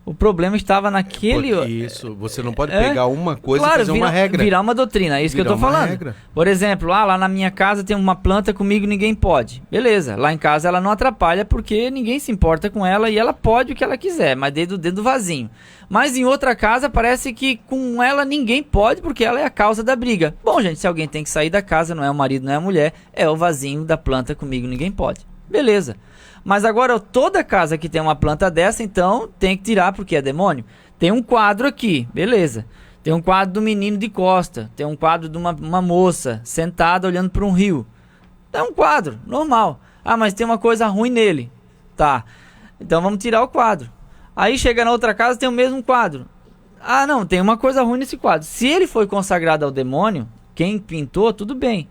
O problema estava naquele... Isso, você não pode pegar uma coisa e fazer uma regra. Virar uma doutrina, é isso que eu tô falando. Regra. Por exemplo, lá na minha casa tem uma planta, comigo ninguém pode. Beleza, lá em casa ela não atrapalha porque ninguém se importa com ela e ela pode o que ela quiser, mas dentro do vasinho. Mas em outra casa parece que com ela ninguém pode porque ela é a causa da briga. Bom, gente, se alguém tem que sair da casa, não é o marido, não é a mulher, é o vasinho da planta, comigo ninguém pode. Beleza. Mas agora toda casa que tem uma planta dessa, então tem que tirar porque é demônio. Tem um quadro aqui, beleza. Tem um quadro do menino de costa. Tem um quadro de uma moça sentada olhando para um rio. É um quadro, normal. Ah, mas tem uma coisa ruim nele. Tá, então vamos tirar o quadro. Aí chega na outra casa, tem o mesmo quadro. Ah, não, tem uma coisa ruim nesse quadro. Se ele foi consagrado ao demônio, quem pintou, tudo bem.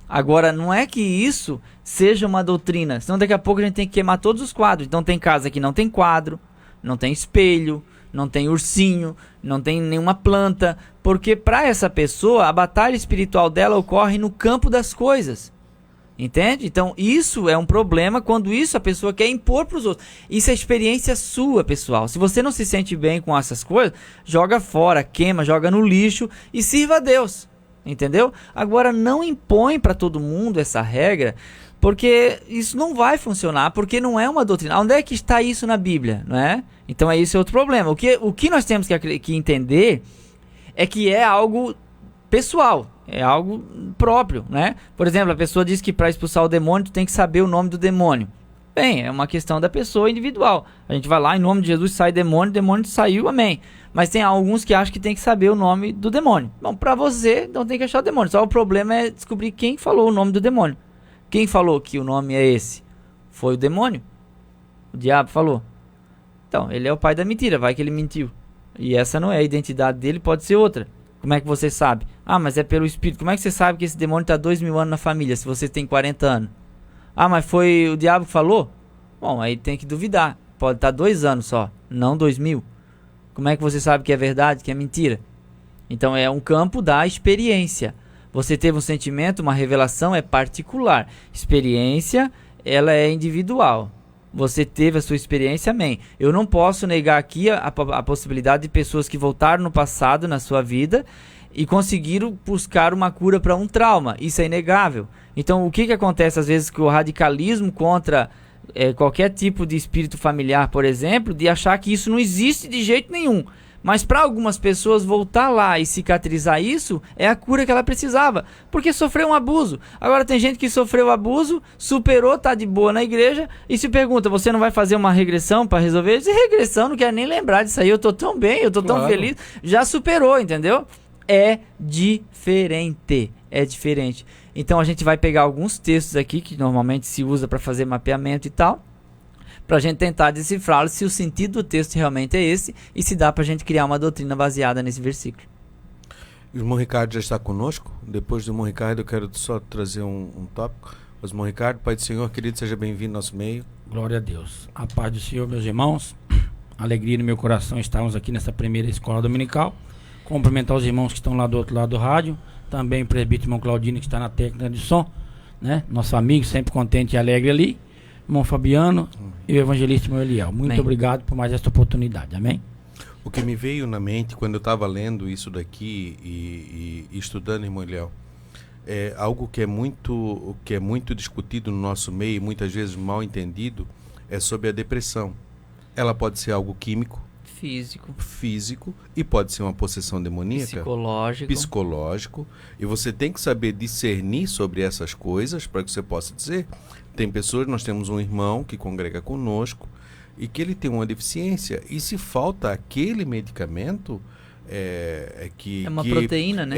Agora, não é que isso seja uma doutrina, senão daqui a pouco a gente tem que queimar todos os quadros. Então tem casa que não tem quadro, não tem espelho, não tem ursinho, não tem nenhuma planta, porque para essa pessoa a batalha espiritual dela ocorre no campo das coisas. Entende? Então isso é um problema quando isso a pessoa quer impor para os outros. Isso é experiência sua, pessoal. Se você não se sente bem com essas coisas, joga fora, queima, joga no lixo e sirva a Deus. Entendeu? Agora não impõe para todo mundo essa regra, porque isso não vai funcionar, porque não é uma doutrina. Onde é que está isso na Bíblia, não é? Então esse é outro problema. O que nós temos que entender é que é algo pessoal, é algo próprio, né? Por exemplo, a pessoa diz que para expulsar o demônio tu tem que saber o nome do demônio. Bem, é uma questão da pessoa individual. A gente vai lá, em nome de Jesus sai demônio, demônio saiu, amém. Mas tem alguns que acham que tem que saber o nome do demônio. Bom, para você não tem que achar o demônio. Só o problema é descobrir quem falou o nome do demônio. Quem falou que o nome é esse? Foi o demônio. O diabo falou. Então, ele é o pai da mentira, vai que ele mentiu. E essa não é a identidade dele, pode ser outra. Como é que você sabe? Ah, mas é pelo espírito. Como é que você sabe que esse demônio está 2000 anos na família, se você tem 40 anos? Ah, mas foi o diabo que falou? Bom, aí tem que duvidar. Pode estar 2 anos só, não 2000. Como é que você sabe que é verdade, que é mentira? Então é um campo da experiência. Você teve um sentimento, uma revelação é particular. Experiência, ela é individual. Você teve a sua experiência, amém. Eu não posso negar aqui a possibilidade de pessoas que voltaram no passado, na sua vida, e conseguiram buscar uma cura para um trauma. Isso é inegável. Então o que acontece às vezes com o radicalismo contra qualquer tipo de espírito familiar, por exemplo, de achar que isso não existe de jeito nenhum. Mas para algumas pessoas voltar lá e cicatrizar isso é a cura que ela precisava, porque sofreu um abuso. Agora tem gente que sofreu abuso, superou, tá de boa na igreja e se pergunta, você não vai fazer uma regressão para resolver? Essa regressão, não quero nem lembrar disso aí, eu tô tão bem, eu tô tão feliz, já superou, entendeu? É diferente, é diferente. Então a gente vai pegar alguns textos aqui que normalmente se usa para fazer mapeamento e tal, para a gente tentar decifrá-lo se o sentido do texto realmente é esse e se dá para a gente criar uma doutrina baseada nesse versículo. O irmão Ricardo já está conosco. Depois do irmão Ricardo eu quero só trazer um tópico. O irmão Ricardo, Pai do Senhor, querido, seja bem-vindo ao nosso meio. Glória a Deus. A paz do Senhor, meus irmãos. Alegria no meu coração estarmos aqui nessa primeira escola dominical. Cumprimentar os irmãos que estão lá do outro lado do rádio. Também o presbítero irmão Claudino, que está na técnica de som, né? Nosso amigo, sempre contente e alegre ali. Irmão Fabiano e o evangelista irmão Eliel. Muito Amém. Obrigado por mais esta oportunidade. Amém? O que me veio na mente quando eu estava lendo isso daqui e estudando, irmão Eliel, é algo que é muito discutido no nosso meio e muitas vezes mal entendido, é sobre a depressão. Ela pode ser algo químico, físico, e pode ser uma possessão demoníaca, psicológico, e você tem que saber discernir sobre essas coisas para que você possa dizer. Tem pessoas, nós temos um irmão que congrega conosco e que ele tem uma deficiência, e se falta aquele medicamento, é uma proteína, né?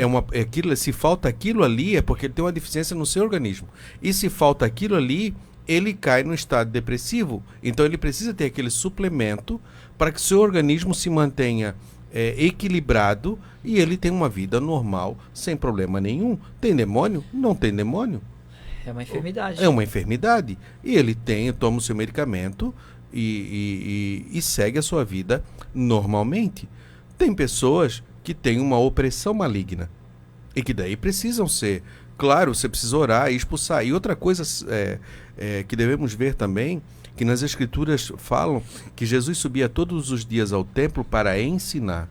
Se falta aquilo ali, é porque ele tem uma deficiência no seu organismo. E se falta aquilo ali, ele cai no estado depressivo. Então ele precisa ter aquele suplemento para que seu organismo se mantenha equilibrado e ele tenha uma vida normal, sem problema nenhum. Tem demônio? Não tem demônio. É uma enfermidade. É uma enfermidade. E ele toma o seu medicamento e segue a sua vida normalmente. Tem pessoas que têm uma opressão maligna e que daí precisam ser... Claro, você precisa orar e expulsar. E outra coisa que devemos ver também, que nas Escrituras falam que Jesus subia todos os dias ao templo para ensinar.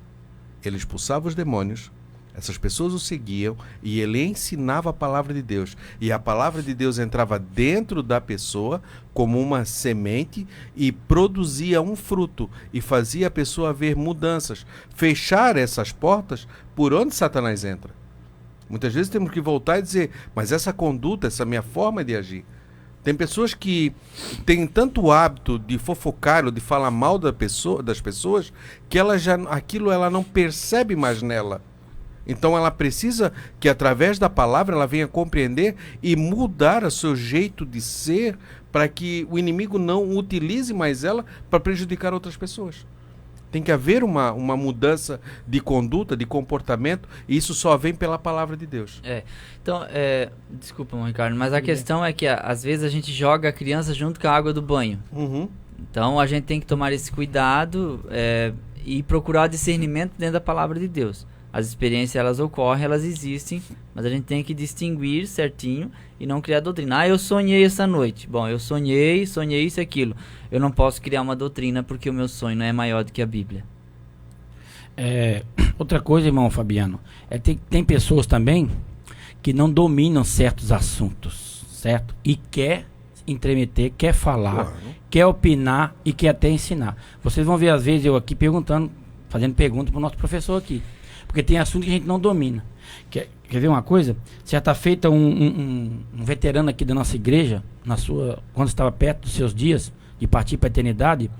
Ele expulsava os demônios, essas pessoas o seguiam e ele ensinava a palavra de Deus. E a palavra de Deus entrava dentro da pessoa como uma semente e produzia um fruto e fazia a pessoa ver mudanças. Fechar essas portas por onde Satanás entra. Muitas vezes temos que voltar e dizer, mas essa conduta, essa minha forma de agir. Tem pessoas que têm tanto hábito de fofocar ou de falar mal das pessoas que aquilo ela não percebe mais nela. Então ela precisa que através da palavra ela venha compreender e mudar o seu jeito de ser para que o inimigo não utilize mais ela para prejudicar outras pessoas. Tem que haver uma mudança de conduta, de comportamento, e isso só vem pela palavra de Deus. Então, desculpa, Ricardo, mas a questão é que às vezes a gente joga a criança junto com a água do banho. Uhum. Então a gente tem que tomar esse cuidado e procurar discernimento dentro da palavra de Deus. As experiências, elas ocorrem, elas existem, mas a gente tem que distinguir certinho e não criar doutrina. Eu sonhei essa noite. Bom, eu sonhei isso e aquilo. Eu não posso criar uma doutrina porque o meu sonho não é maior do que a Bíblia. Outra coisa, irmão Fabiano, tem pessoas também que não dominam certos assuntos, certo? E quer entremeter, quer falar, quer opinar e quer até ensinar. Vocês vão ver às vezes eu aqui fazendo pergunta para o nosso professor aqui. Porque tem assunto que a gente não domina. Quer ver uma coisa? Certa feita, um veterano aqui da nossa igreja, quando estava perto dos seus dias, de partir para a eternidade,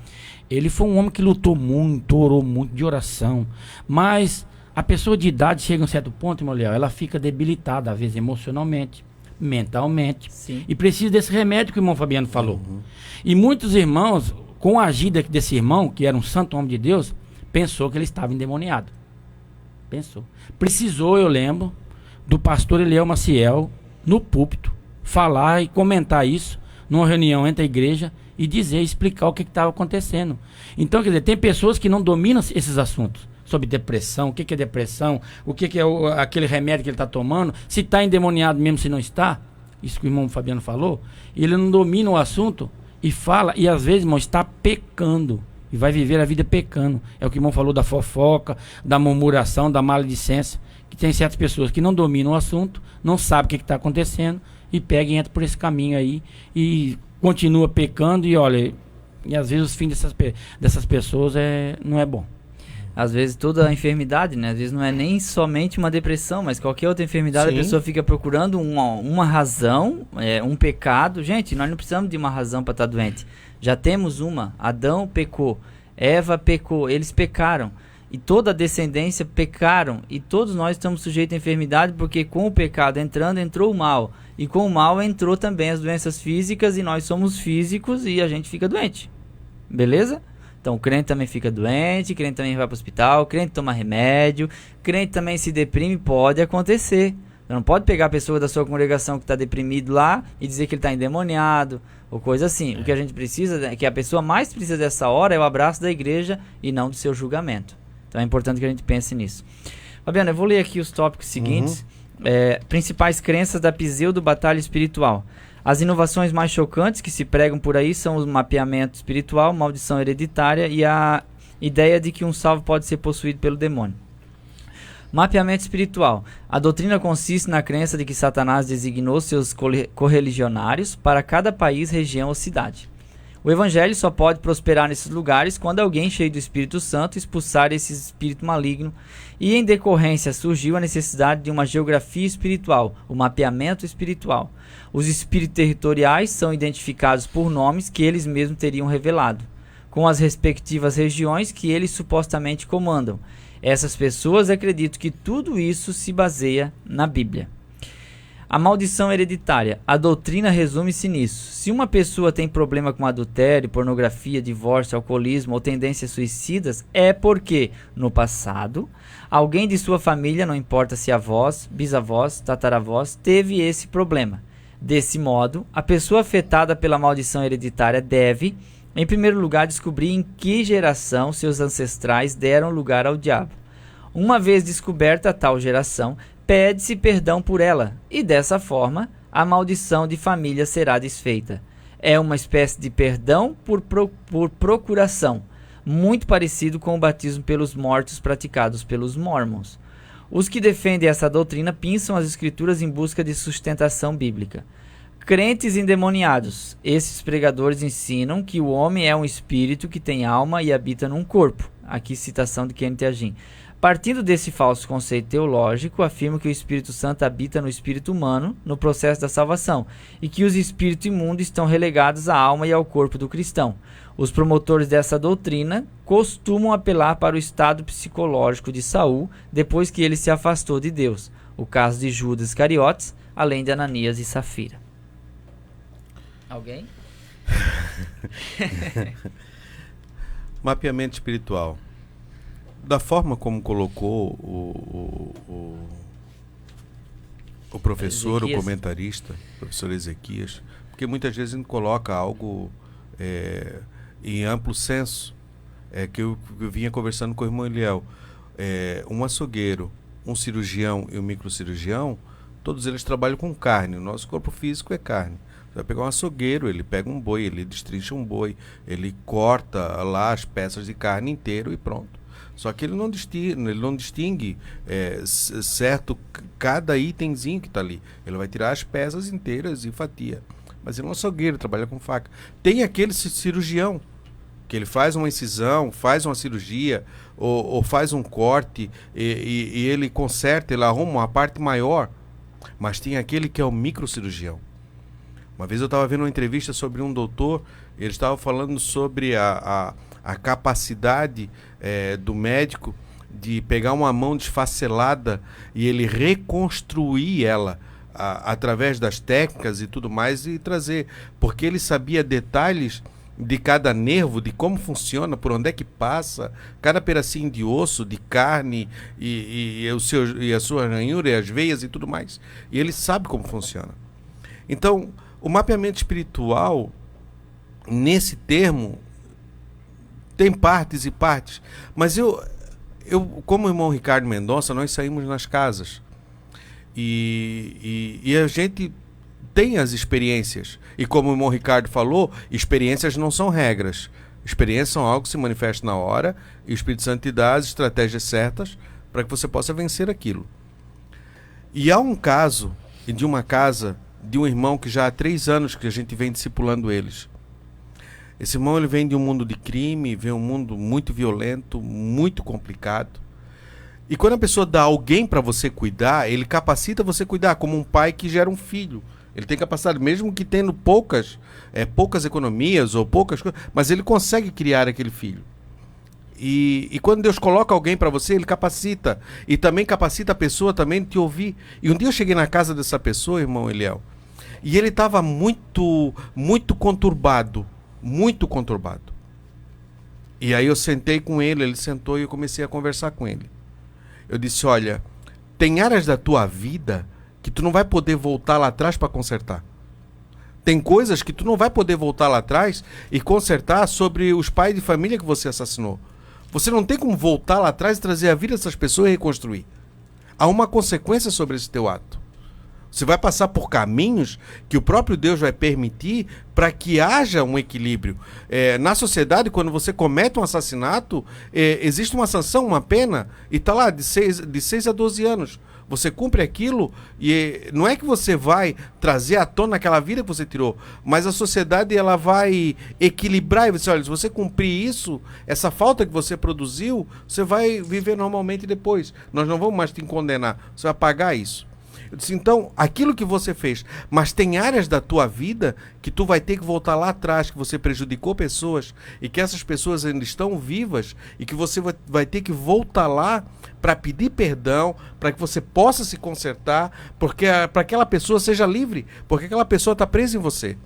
ele foi um homem que lutou muito, orou muito de oração. Mas a pessoa de idade chega a um certo ponto, irmão Léo, ela fica debilitada, às vezes emocionalmente, mentalmente. Sim. E precisa desse remédio que o irmão Fabiano falou. Uhum. E muitos irmãos, com a agida desse irmão, que era um santo homem de Deus, pensou que ele estava endemoniado. Precisou, eu lembro, do pastor Eliel Maciel, no púlpito, falar e comentar isso, numa reunião entre a igreja, e explicar o que estava acontecendo. Então, quer dizer, tem pessoas que não dominam esses assuntos, sobre depressão, o que é depressão, o que é aquele remédio que ele está tomando, se está endemoniado mesmo, se não está, isso que o irmão Fabiano falou, ele não domina o assunto, e fala, e às vezes, irmão, está pecando. E vai viver a vida pecando. É o que o irmão falou da fofoca, da murmuração, da maledicência. Que tem certas pessoas que não dominam o assunto, não sabem o que está acontecendo, e pegam e entram por esse caminho aí, e continua pecando, e olha, e às vezes os fins dessas pessoas não é bom. Às vezes toda a enfermidade, né? Às vezes não é nem somente uma depressão, mas qualquer outra enfermidade. Sim. A pessoa fica procurando uma razão, um pecado. Gente, nós não precisamos de uma razão para estar doente. Já temos uma. Adão pecou, Eva pecou, eles pecaram. E toda a descendência pecaram. E todos nós estamos sujeitos à enfermidade porque com o pecado entrou o mal. E com o mal entrou também as doenças físicas e nós somos físicos e a gente fica doente. Beleza? Então o crente também fica doente, o crente também vai para o hospital, o crente toma remédio, o crente também se deprime, pode acontecer. Você não pode pegar a pessoa da sua congregação que está deprimido lá e dizer que ele está endemoniado ou coisa assim. O que a gente precisa, que a pessoa mais precisa dessa hora é o abraço da igreja e não do seu julgamento. Então é importante que a gente pense nisso. Fabiano, eu vou ler aqui os tópicos seguintes. Principais crenças da pseudo-batalha espiritual. As inovações mais chocantes que se pregam por aí são o mapeamento espiritual, maldição hereditária e a ideia de que um salvo pode ser possuído pelo demônio. Mapeamento espiritual. A doutrina consiste na crença de que Satanás designou seus correligionários para cada país, região ou cidade. O evangelho só pode prosperar nesses lugares quando alguém cheio do Espírito Santo expulsar esse espírito maligno, e em decorrência surgiu a necessidade de uma geografia espiritual, o mapeamento espiritual. Os espíritos territoriais são identificados por nomes que eles mesmos teriam revelado, com as respectivas regiões que eles supostamente comandam. Essas pessoas acreditam que tudo isso se baseia na Bíblia. A maldição hereditária. A doutrina resume-se nisso. Se uma pessoa tem problema com adultério, pornografia, divórcio, alcoolismo ou tendências suicidas, é porque, no passado, alguém de sua família, não importa se avós, bisavós, tataravós, teve esse problema. Desse modo, a pessoa afetada pela maldição hereditária deve, em primeiro lugar, descobrir em que geração seus ancestrais deram lugar ao diabo. Uma vez descoberta tal geração, pede-se perdão por ela, e dessa forma, a maldição de família será desfeita. É uma espécie de perdão por procuração, muito parecido com o batismo pelos mortos praticados pelos mormons. Os que defendem essa doutrina pinçam as escrituras em busca de sustentação bíblica. Crentes endemoniados. Esses pregadores ensinam que o homem é um espírito que tem alma e habita num corpo. Aqui citação de Kenneth Hagin. Partindo desse falso conceito teológico, afirma que o Espírito Santo habita no espírito humano no processo da salvação e que os espíritos imundos estão relegados à alma e ao corpo do cristão. Os promotores dessa doutrina costumam apelar para o estado psicológico de Saul depois que ele se afastou de Deus, o caso de Judas Iscariotes, além de Ananias e Safira. Alguém? Mapeamento espiritual. Da forma como colocou o professor, Ezequias. o comentarista, o professor Ezequias, porque muitas vezes a gente coloca algo em amplo senso, que eu vinha conversando com o irmão Eliel. Um açougueiro, um cirurgião e um microcirurgião, todos eles trabalham com carne. O nosso corpo físico é carne. Você vai pegar um açougueiro, ele pega um boi, ele destrincha um boi, ele corta lá as peças de carne inteiro e pronto. Só que ele não distingue certo cada itemzinho que está ali. Ele vai tirar as peças inteiras e fatia. Mas ele é um açougueiro, trabalha com faca. Tem aquele cirurgião, que ele faz uma incisão, faz uma cirurgia, ou faz um corte, e ele conserta, ele arruma uma parte maior. Mas tem aquele que é o microcirurgião. Uma vez eu estava vendo uma entrevista sobre um doutor, ele estava falando sobre a capacidade do médico de pegar uma mão desfacelada e ele reconstruir ela através das técnicas e tudo mais e trazer, porque ele sabia detalhes de cada nervo, de como funciona, por onde é que passa, cada pedacinho de osso, de carne e a sua ranhura e as veias e tudo mais. E ele sabe como funciona. Então, o mapeamento espiritual, nesse termo, tem partes e partes, mas eu como o irmão Ricardo Mendonça, nós saímos nas casas e a gente tem as experiências, e como o irmão Ricardo falou, experiências não são regras, experiências são algo que se manifesta na hora e o Espírito Santo te dá as estratégias certas para que você possa vencer aquilo. E há um caso de uma casa de um irmão que já há 3 anos que a gente vem discipulando eles. Esse irmão, ele vem de um mundo de crime, vem de um mundo muito violento, muito complicado. E quando a pessoa dá alguém para você cuidar, ele capacita você a cuidar, como um pai que gera um filho. Ele tem capacidade, mesmo que tendo poucas economias ou poucas coisas, mas ele consegue criar aquele filho. E quando Deus coloca alguém para você, ele capacita. E também capacita a pessoa também de te ouvir. E um dia eu cheguei na casa dessa pessoa, irmão Eliel, e ele estava muito, muito conturbado. Muito conturbado. E aí eu sentei com ele, ele sentou e eu comecei a conversar com ele. Eu disse, olha, tem áreas da tua vida que tu não vai poder voltar lá atrás para consertar. Tem coisas que tu não vai poder voltar lá atrás e consertar sobre os pais de família que você assassinou. Você não tem como voltar lá atrás e trazer a vida dessas pessoas e reconstruir. Há uma consequência sobre esse teu ato. Você vai passar por caminhos que o próprio Deus vai permitir para que haja um equilíbrio. Na sociedade, quando você comete um assassinato, existe uma sanção, uma pena, e está lá de 6 a 12 anos. Você cumpre aquilo e não é que você vai trazer à tona aquela vida que você tirou, mas a sociedade ela vai equilibrar e você, olha, se você cumprir isso, essa falta que você produziu, você vai viver normalmente depois. Nós não vamos mais te condenar, você vai pagar isso. Eu disse, então, aquilo que você fez, mas tem áreas da tua vida que tu vai ter que voltar lá atrás, que você prejudicou pessoas e que essas pessoas ainda estão vivas e que você vai ter que voltar lá para pedir perdão, para que você possa se consertar, porque para que aquela pessoa seja livre, porque aquela pessoa está presa em você.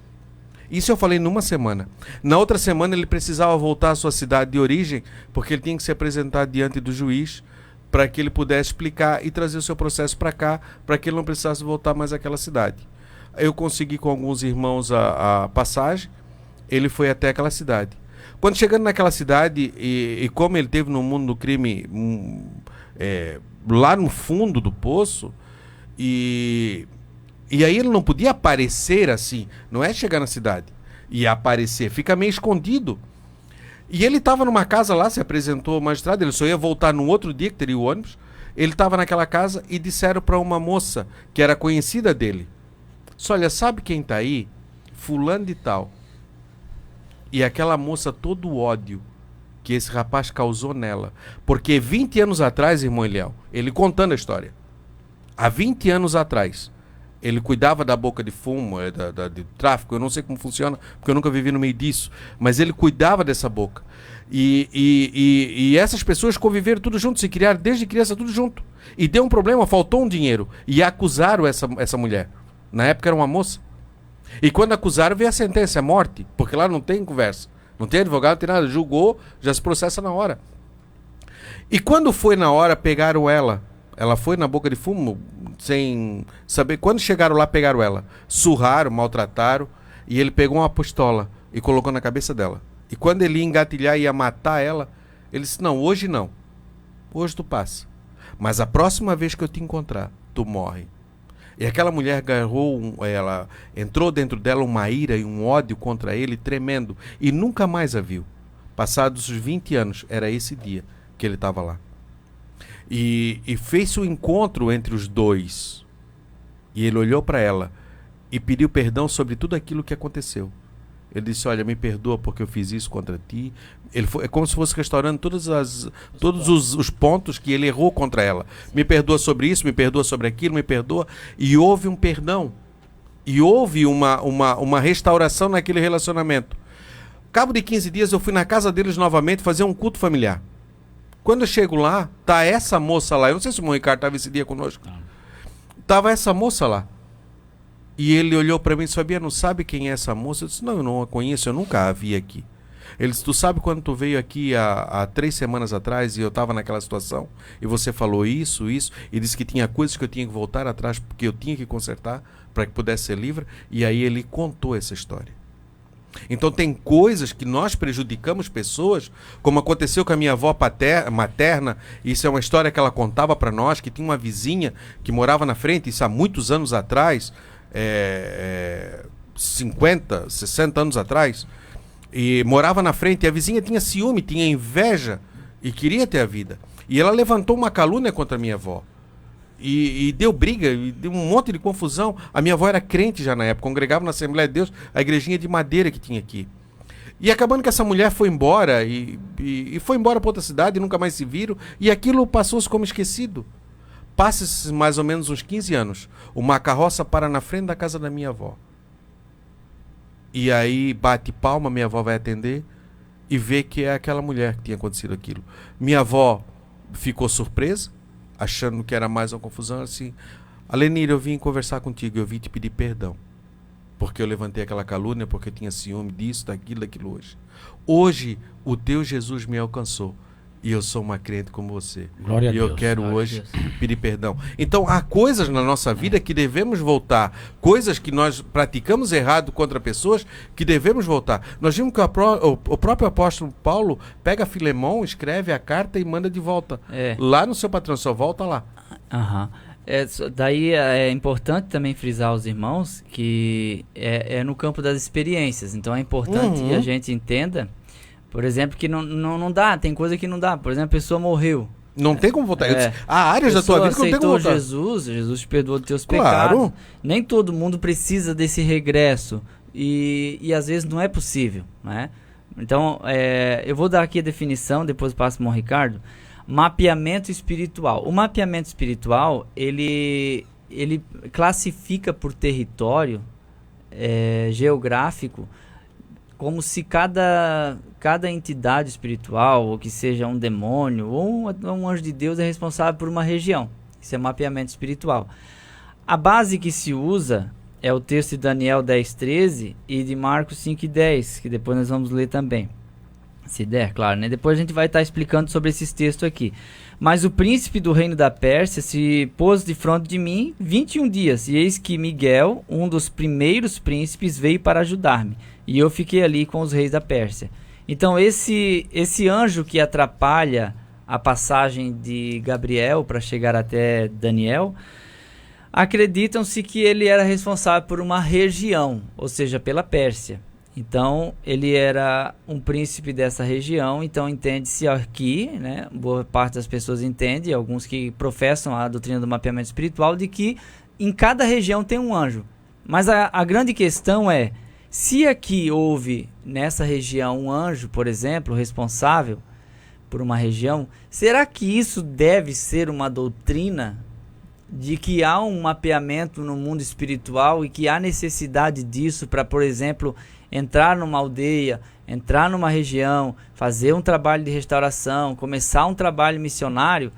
Isso eu falei numa semana. Na outra semana ele precisava voltar à sua cidade de origem, porque ele tinha que se apresentar diante do juiz, para que ele pudesse explicar e trazer o seu processo para cá, para que ele não precisasse voltar mais àquela cidade. Eu consegui com alguns irmãos a passagem, ele foi até aquela cidade. Quando chegando naquela cidade, e como ele teve no mundo do crime lá no fundo do poço, e aí ele não podia aparecer assim, não é chegar na cidade e aparecer, fica meio escondido. E ele estava numa casa lá, se apresentou ao magistrado, ele só ia voltar no outro dia que teria o ônibus. Ele estava naquela casa e disseram para uma moça que era conhecida dele: olha, sabe quem está aí? Fulano de tal. E aquela moça, todo o ódio que esse rapaz causou nela. Porque 20 anos atrás, irmão Eliel, ele contando a história, há 20 anos atrás, ele cuidava da boca de fumo, de tráfico, eu não sei como funciona, porque eu nunca vivi no meio disso, mas ele cuidava dessa boca. E essas pessoas conviveram tudo junto, se criaram desde criança tudo junto. E deu um problema, faltou um dinheiro, e acusaram essa mulher. Na época era uma moça. E quando acusaram, veio a sentença, a morte, porque lá não tem conversa, não tem advogado, não tem nada, julgou, já se processa na hora. E quando foi na hora, pegaram ela. Ela foi na boca de fumo, sem saber. Quando chegaram lá, pegaram ela. Surraram, maltrataram. E ele pegou uma pistola e colocou na cabeça dela. E quando ele ia engatilhar e ia matar ela, ele disse, não, hoje não. Hoje tu passa. Mas a próxima vez que eu te encontrar, tu morre. E aquela mulher ela entrou dentro dela uma ira e um ódio contra ele tremendo. E nunca mais a viu. Passados os 20 anos, era esse dia que ele estava lá. E fez o encontro entre os dois. E ele olhou para ela e pediu perdão sobre tudo aquilo que aconteceu. Ele disse, olha, me perdoa porque eu fiz isso contra ti. É como se fosse restaurando todos os pontos que ele errou contra ela. Me perdoa sobre isso, me perdoa sobre aquilo, me perdoa. E houve um perdão. E houve uma restauração naquele relacionamento. Cabo de 15 dias eu fui na casa deles novamente fazer um culto familiar. Quando eu chego lá, tá essa moça lá. Eu não sei se o irmão Ricardo estava esse dia conosco. Tava essa moça lá. E ele olhou para mim e disse, Fabiano, não sabe quem é essa moça? Eu disse, não, eu não a conheço, eu nunca a vi aqui. Ele disse, tu sabe quando tu veio aqui há 3 semanas atrás e eu estava naquela situação? E você falou isso, e disse que tinha coisas que eu tinha que voltar atrás porque eu tinha que consertar para que pudesse ser livre. E aí ele contou essa história. Então tem coisas que nós prejudicamos pessoas, como aconteceu com a minha avó materna. Isso é uma história que ela contava para nós, que tinha uma vizinha que morava na frente, isso há muitos anos atrás, 50, 60 anos atrás, e morava na frente, e a vizinha tinha ciúme, tinha inveja e queria ter a vida. E ela levantou uma calúnia contra a minha avó. E deu briga, e deu um monte de confusão. A minha avó era crente já na época, congregava na Assembleia de Deus, a igrejinha de madeira que tinha aqui. E acabando que essa mulher foi embora, e foi embora para outra cidade, e nunca mais se viram, e aquilo passou-se como esquecido. Passa-se mais ou menos uns 15 anos, uma carroça para na frente da casa da minha avó. E aí bate palma, minha avó vai atender, e vê que é aquela mulher que tinha acontecido aquilo. Minha avó ficou surpresa, achando que era mais uma confusão, assim, Alenir, eu vim conversar contigo, eu vim te pedir perdão, porque eu levantei aquela calúnia, porque eu tinha ciúme disso, daquilo hoje. Hoje, o Deus Jesus me alcançou, e eu sou uma crente como você. Glória a E Deus. eu quero Glória a hoje Deus. pedir perdão. Então, há coisas na nossa vida que devemos voltar. Coisas que nós praticamos errado contra pessoas que devemos voltar. Nós vimos que o próprio apóstolo Paulo pega Filemão, escreve a carta e manda de volta. É. Lá no seu patrão, só volta lá. Aham. Daí é importante também frisar aos irmãos que é no campo das experiências. Então é importante que a gente entenda, por exemplo, que não dá, tem coisa que não dá. Por exemplo, a pessoa morreu. Não tem como voltar. É. Há áreas da tua vida que não tem como aceitou voltar. Jesus te perdoou dos teus Claro. pecados. Nem todo mundo precisa desse regresso. E às vezes não é possível, né? Então, eu vou dar aqui a definição, depois passo para o irmão Ricardo. Mapeamento espiritual. O mapeamento espiritual, ele classifica por território geográfico, como se cada entidade espiritual, ou que seja um demônio, ou um anjo de Deus, é responsável por uma região. Isso é mapeamento espiritual. A base que se usa é o texto de Daniel 10:13 e de Marcos 5:10, que depois nós vamos ler também. Se der, claro, né? Depois a gente vai estar explicando sobre esses textos aqui. Mas o príncipe do reino da Pérsia se pôs de frente de mim 21 dias, e eis que Miguel, um dos primeiros príncipes, veio para ajudar-me. E eu fiquei ali com os reis da Pérsia. Então esse anjo que atrapalha a passagem de Gabriel para chegar até Daniel, acreditam-se que ele era responsável por uma região, ou seja, pela Pérsia. Então, ele era um príncipe dessa região, então entende-se aqui, né, boa parte das pessoas entende, alguns que professam a doutrina do mapeamento espiritual, de que em cada região tem um anjo. Mas a grande questão é, se aqui houve nessa região um anjo, por exemplo, responsável por uma região, será que isso deve ser uma doutrina de que há um mapeamento no mundo espiritual e que há necessidade disso para, por exemplo, entrar numa aldeia, entrar numa região, fazer um trabalho de restauração, começar um trabalho missionário?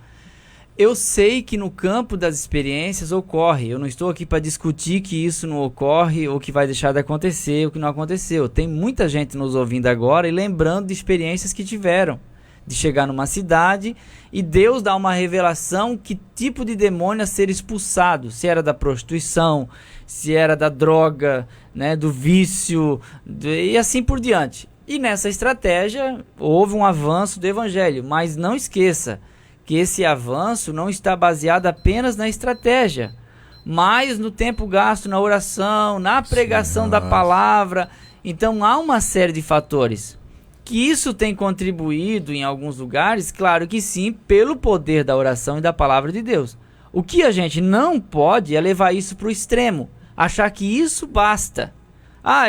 Eu sei que no campo das experiências ocorre. Eu não estou aqui para discutir que isso não ocorre ou que vai deixar de acontecer ou que não aconteceu. Tem muita gente nos ouvindo agora e lembrando de experiências que tiveram. De chegar numa cidade e Deus dá uma revelação que tipo de demônio a ser expulsado. Se era da prostituição, se era da droga, né, do vício, e assim por diante. E nessa estratégia houve um avanço do evangelho. Mas não esqueça que esse avanço não está baseado apenas na estratégia, mas no tempo gasto na oração, na pregação da palavra. Então há uma série de fatores. Que isso tem contribuído em alguns lugares, claro que sim, pelo poder da oração e da palavra de Deus. O que a gente não pode é levar isso para o extremo, achar que isso basta.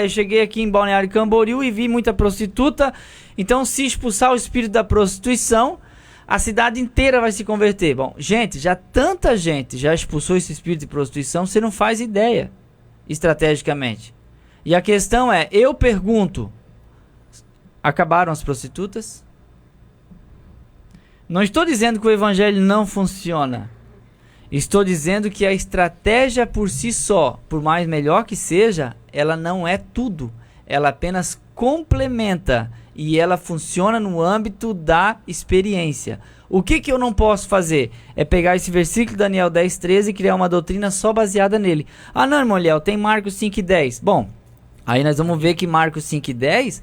Eu cheguei aqui em Balneário Camboriú e vi muita prostituta, então se expulsar o espírito da prostituição, a cidade inteira vai se converter. Bom, gente, tanta gente já expulsou esse espírito de prostituição, você não faz ideia, estrategicamente. E a questão é, eu pergunto, acabaram as prostitutas? Não estou dizendo que o evangelho não funciona. Estou dizendo que a estratégia por si só, por mais melhor que seja, ela não é tudo. Ela apenas complementa e ela funciona no âmbito da experiência. O que eu não posso fazer? É pegar esse versículo de Daniel 10:13 e criar uma doutrina só baseada nele. Não, irmão Léo, tem Marcos 5:10. Bom, aí nós vamos ver que Marcos 5:10...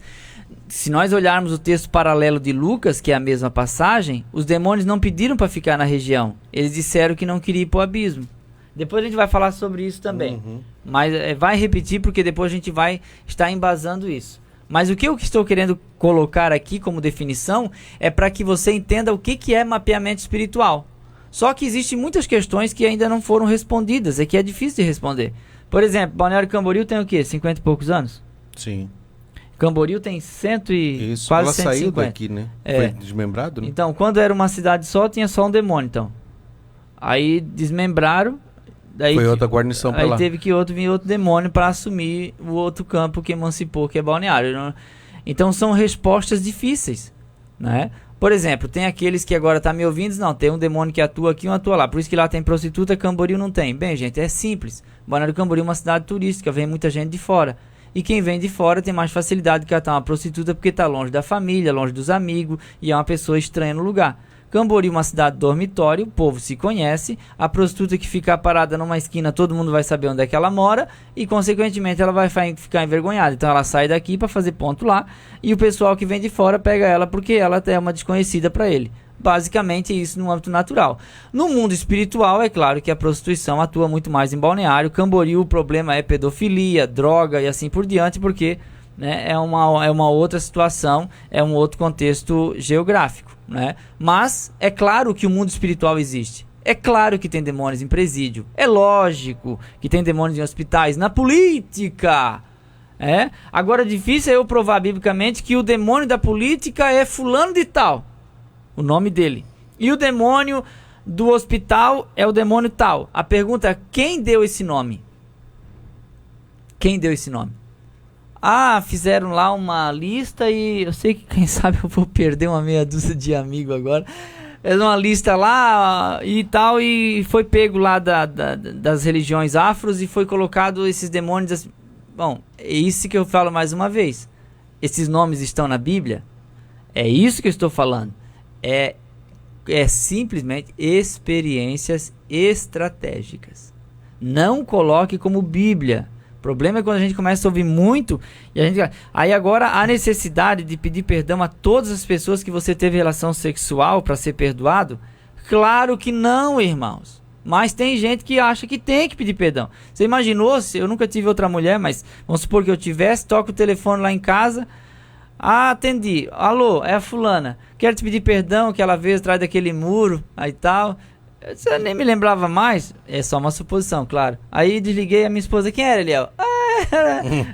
Se nós olharmos o texto paralelo de Lucas, que é a mesma passagem, os demônios não pediram para ficar na região. Eles disseram que não queriam ir para o abismo. Depois a gente vai falar sobre isso também. Mas vai repetir porque depois a gente vai estar embasando isso. Mas o que eu estou querendo colocar aqui como definição é para que você entenda o que é mapeamento espiritual. Só que existem muitas questões que ainda não foram respondidas, que é difícil de responder. Por exemplo, Balneário Camboriú tem o quê? 50 e poucos anos? Sim. Camboriú tem Isso, quase ela 150. saiu daqui, né? Foi desmembrado, né? Então, quando era uma cidade só, tinha só um demônio, então. Aí desmembraram. Daí Foi outra guarnição pra lá. Aí teve que vir outro demônio para assumir o outro campo que emancipou, que é Balneário. Então, são respostas difíceis, né? Por exemplo, tem aqueles que agora tá me ouvindo, não, tem um demônio que atua aqui e um atua lá. Por isso que lá tem prostituta, Camboriú não tem. Bem, gente, é simples. Balneário Camboriú é uma cidade turística, vem muita gente de fora. e quem vem de fora tem mais facilidade de catar uma prostituta porque está longe da família, longe dos amigos e é uma pessoa estranha no lugar. Cambori, uma cidade dormitório, o povo se conhece, a prostituta que ficar parada numa esquina, todo mundo vai saber onde é que ela mora e, consequentemente, ela vai ficar envergonhada. Então, ela sai daqui para fazer ponto lá e o pessoal que vem de fora pega ela porque ela é uma desconhecida para ele. Basicamente, é isso no âmbito natural. No mundo espiritual, é claro que a prostituição atua muito mais em Balneário. Camboriú, o problema é pedofilia, droga e assim por diante, porque, né, é uma outra situação, é um outro contexto geográfico, né? Mas é claro que o mundo espiritual existe. É claro que tem demônios em presídio. É lógico que tem demônios em hospitais, na política. Agora, difícil é eu provar biblicamente que o demônio da política é fulano de tal, o nome dele. E o demônio do hospital é o demônio tal. A pergunta é: quem deu esse nome? Quem deu esse nome? Fizeram lá uma lista e eu sei que quem sabe eu vou perder uma meia dúzia de amigos agora. Fizeram uma lista lá e tal, e foi pego lá das religiões afros e foi colocado esses demônios. Bom, é isso que eu falo mais uma vez. Esses nomes estão na Bíblia? É isso que eu estou falando. É simplesmente experiências estratégicas. Não coloque como Bíblia. O problema é quando a gente começa a ouvir muito e a gente... Aí agora a necessidade de pedir perdão a todas as pessoas que você teve relação sexual para ser perdoado? Claro que não, irmãos. Mas tem gente que acha que tem que pedir perdão. Você imaginou, se eu nunca tive outra mulher, mas vamos supor que eu tivesse, toco o telefone lá em casa, atendi, alô, é a fulana, quero te pedir perdão que ela veio atrás daquele muro, aí tal... Eu nem me lembrava mais. É só uma suposição, claro. Aí desliguei, a minha esposa: quem era, Eliel?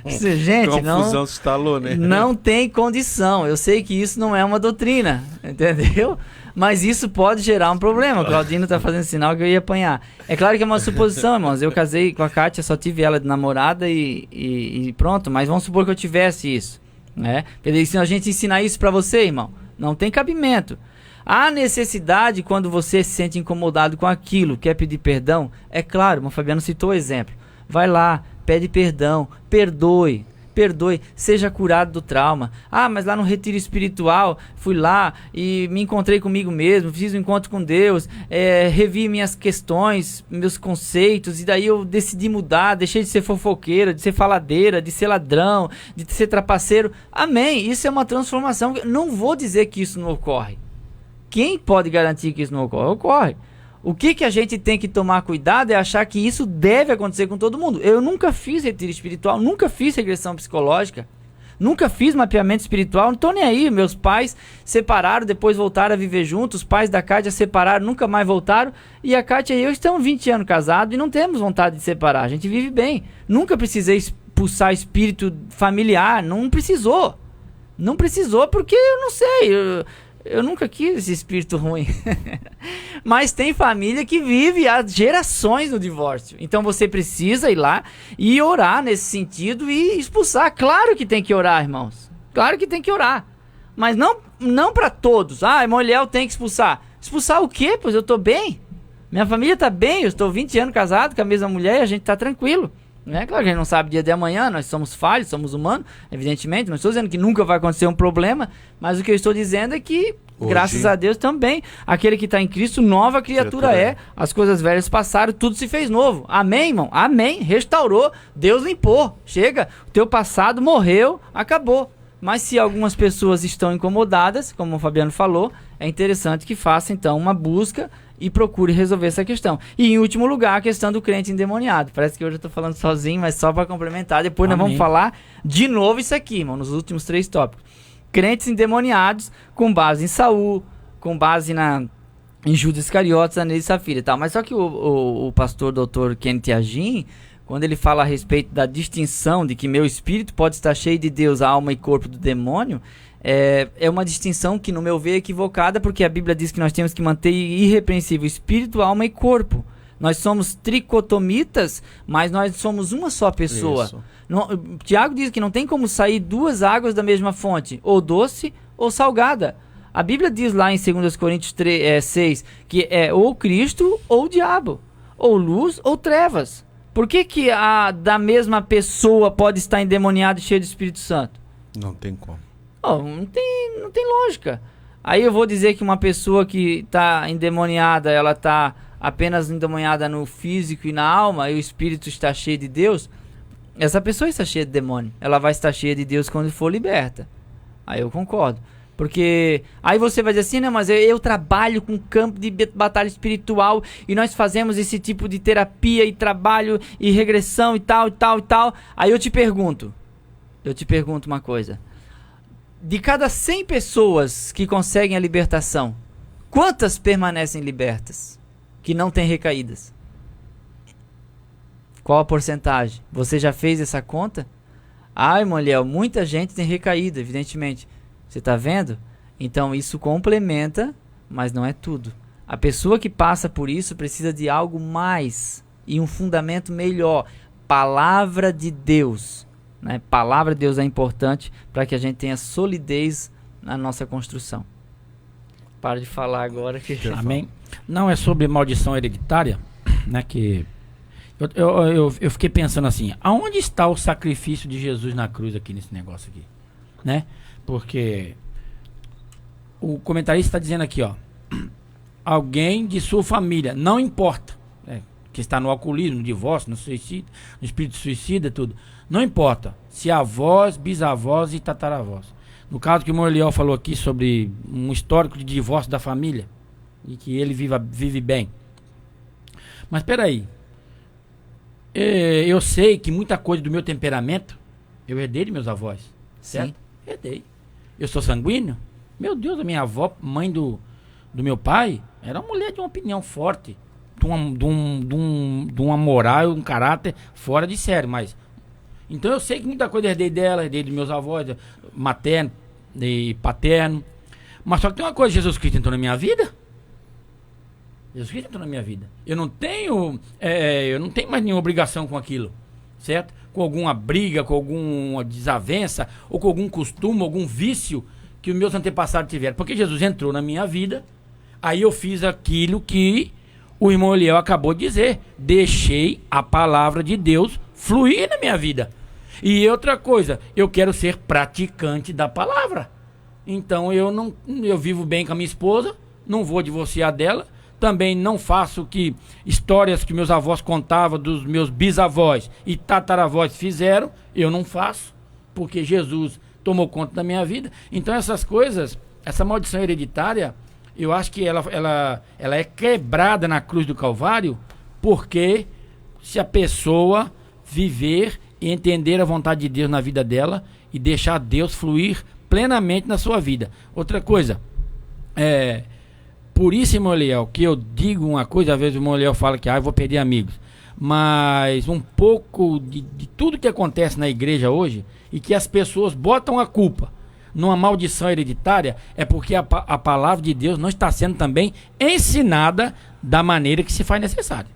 Gente, confusão se instalou, né? Não tem condição. Eu sei que isso não é uma doutrina, entendeu? Mas isso pode gerar um problema. O Claudino tá fazendo sinal que eu ia apanhar. É claro que é uma suposição, irmãos. Eu casei com a Kátia, só tive ela de namorada e pronto. Mas vamos supor que eu tivesse isso, né? Porque se a gente ensinar isso pra você, irmão, não tem cabimento. A necessidade, quando você se sente incomodado com aquilo, quer pedir perdão, é claro, o Fabiano citou o exemplo. Vai lá, pede perdão, perdoe, seja curado do trauma. Mas lá no retiro espiritual, fui lá e me encontrei comigo mesmo, fiz um encontro com Deus, revi minhas questões, meus conceitos, e daí eu decidi mudar, deixei de ser fofoqueira, de ser faladeira, de ser ladrão, de ser trapaceiro. Amém, isso é uma transformação. Não vou dizer que isso não ocorre. Quem pode garantir que isso não ocorre? Ocorre. O que a gente tem que tomar cuidado é achar que isso deve acontecer com todo mundo. Eu nunca fiz retiro espiritual, nunca fiz regressão psicológica, nunca fiz mapeamento espiritual, não tô nem aí. Meus pais separaram, depois voltaram a viver juntos, os pais da Kátia separaram, nunca mais voltaram, e a Kátia e eu estamos 20 anos casados e não temos vontade de separar, a gente vive bem. Nunca precisei expulsar espírito familiar, não precisou porque eu não sei... Eu nunca quis esse espírito ruim. Mas tem família que vive há gerações no divórcio. Então você precisa ir lá e orar nesse sentido e expulsar. Claro que tem que orar, irmãos. Claro que tem que orar. Mas não para todos. Mulher tem que expulsar. Expulsar o quê? Pois eu tô bem. Minha família tá bem. Eu estou 20 anos casado com a mesma mulher e a gente tá tranquilo. Claro que a gente não sabe o dia de amanhã, nós somos falhos, somos humanos, evidentemente, não estou dizendo que nunca vai acontecer um problema, mas o que eu estou dizendo é que, graças a Deus também, aquele que está em Cristo, nova criatura é, as coisas velhas passaram, tudo se fez novo. Amém, irmão? Amém, restaurou, Deus limpou, chega, o teu passado morreu, acabou. Mas se algumas pessoas estão incomodadas, como o Fabiano falou, é interessante que faça então uma busca e procure resolver essa questão. E em último lugar, a questão do crente endemoniado. Parece que hoje eu estou falando sozinho, mas só para complementar. Depois nós vamos falar de novo isso aqui, irmão, nos últimos 3 tópicos. Crentes endemoniados com base em Saul, com base em Judas Iscariotes, Ananias e Safira e tal. Mas só que o pastor Dr. Kenneth Hagin, quando ele fala a respeito da distinção de que meu espírito pode estar cheio de Deus, alma e corpo do demônio, é uma distinção que, no meu ver, é equivocada, porque a Bíblia diz que nós temos que manter irrepreensível espírito, alma e corpo. Nós somos tricotomitas, mas nós somos uma só pessoa. Tiago diz que não tem como sair 2 águas da mesma fonte, ou doce ou salgada. A Bíblia diz lá em 2 Coríntios 6 que é ou Cristo ou o diabo, ou luz ou trevas. Por que da mesma pessoa pode estar endemoniada e cheia do Espírito Santo? Não tem como. Oh, não tem lógica. Aí eu vou dizer que uma pessoa que está endemoniada, ela está apenas endemoniada no físico e na alma, e o espírito está cheio de Deus. Essa pessoa está cheia de demônio. Ela vai estar cheia de Deus quando for liberta. Aí eu concordo. Porque aí você vai dizer assim, né, mas eu trabalho com campo de batalha espiritual e nós fazemos esse tipo de terapia e trabalho e regressão e tal, e tal, e tal. Aí eu te pergunto uma coisa. De cada 100 pessoas que conseguem a libertação, quantas permanecem libertas? Que não têm recaídas? Qual a porcentagem? Você já fez essa conta? Ai, mulher, muita gente tem recaída, evidentemente. Você está vendo? Então isso complementa, mas não é tudo. A pessoa que passa por isso precisa de algo mais e um fundamento melhor. Palavra de Deus. Né? Palavra de Deus é importante para que a gente tenha solidez na nossa construção. Para de falar agora. Amém. Não é sobre maldição hereditária, né? Que eu fiquei pensando assim, aonde está o sacrifício de Jesus na cruz aqui nesse negócio aqui, né? Porque o comentarista está dizendo aqui, ó, alguém de sua família, não importa, que está no alcoolismo, no divórcio, no suicídio, no espírito suicida, tudo, não importa, se avós, bisavós e tataravós. No caso que o Morliel falou aqui sobre um histórico de divórcio da família e que ele vive bem. Mas espera aí, eu sei que muita coisa do meu temperamento eu herdei de meus avós, certo? Sim. Herdei. Eu sou sanguíneo? Meu Deus, a minha avó, mãe do meu pai, era uma mulher de uma opinião forte, de uma moral, um caráter fora de série, mas... Então eu sei que muita coisa herdei dela, herdei dos meus avós, materno e paterno. Mas só que tem uma coisa, Jesus Cristo entrou na minha vida. Jesus Cristo entrou na minha vida. Eu não tenho mais nenhuma obrigação com aquilo, certo? Com alguma briga, com alguma desavença, ou com algum costume, algum vício que os meus antepassados tiveram. Porque Jesus entrou na minha vida, aí eu fiz aquilo que o irmão Eliel acabou de dizer. Deixei a palavra de Deus fluir na minha vida. E outra coisa, eu quero ser praticante da palavra. Então eu vivo bem com a minha esposa, não vou divorciar dela. Também não faço histórias que meus avós contavam dos meus bisavós e tataravós fizeram, eu não faço, porque Jesus tomou conta da minha vida. Então essas coisas, essa maldição hereditária, eu acho que ela é quebrada na cruz do Calvário, porque se a pessoa viver e entender a vontade de Deus na vida dela e deixar Deus fluir plenamente na sua vida. Outra coisa, por isso, irmão Eliel, que eu digo uma coisa, às vezes o irmão Eliel fala que eu vou perder amigos, mas um pouco de tudo que acontece na igreja hoje e que as pessoas botam a culpa numa maldição hereditária é porque a palavra de Deus não está sendo também ensinada da maneira que se faz necessário,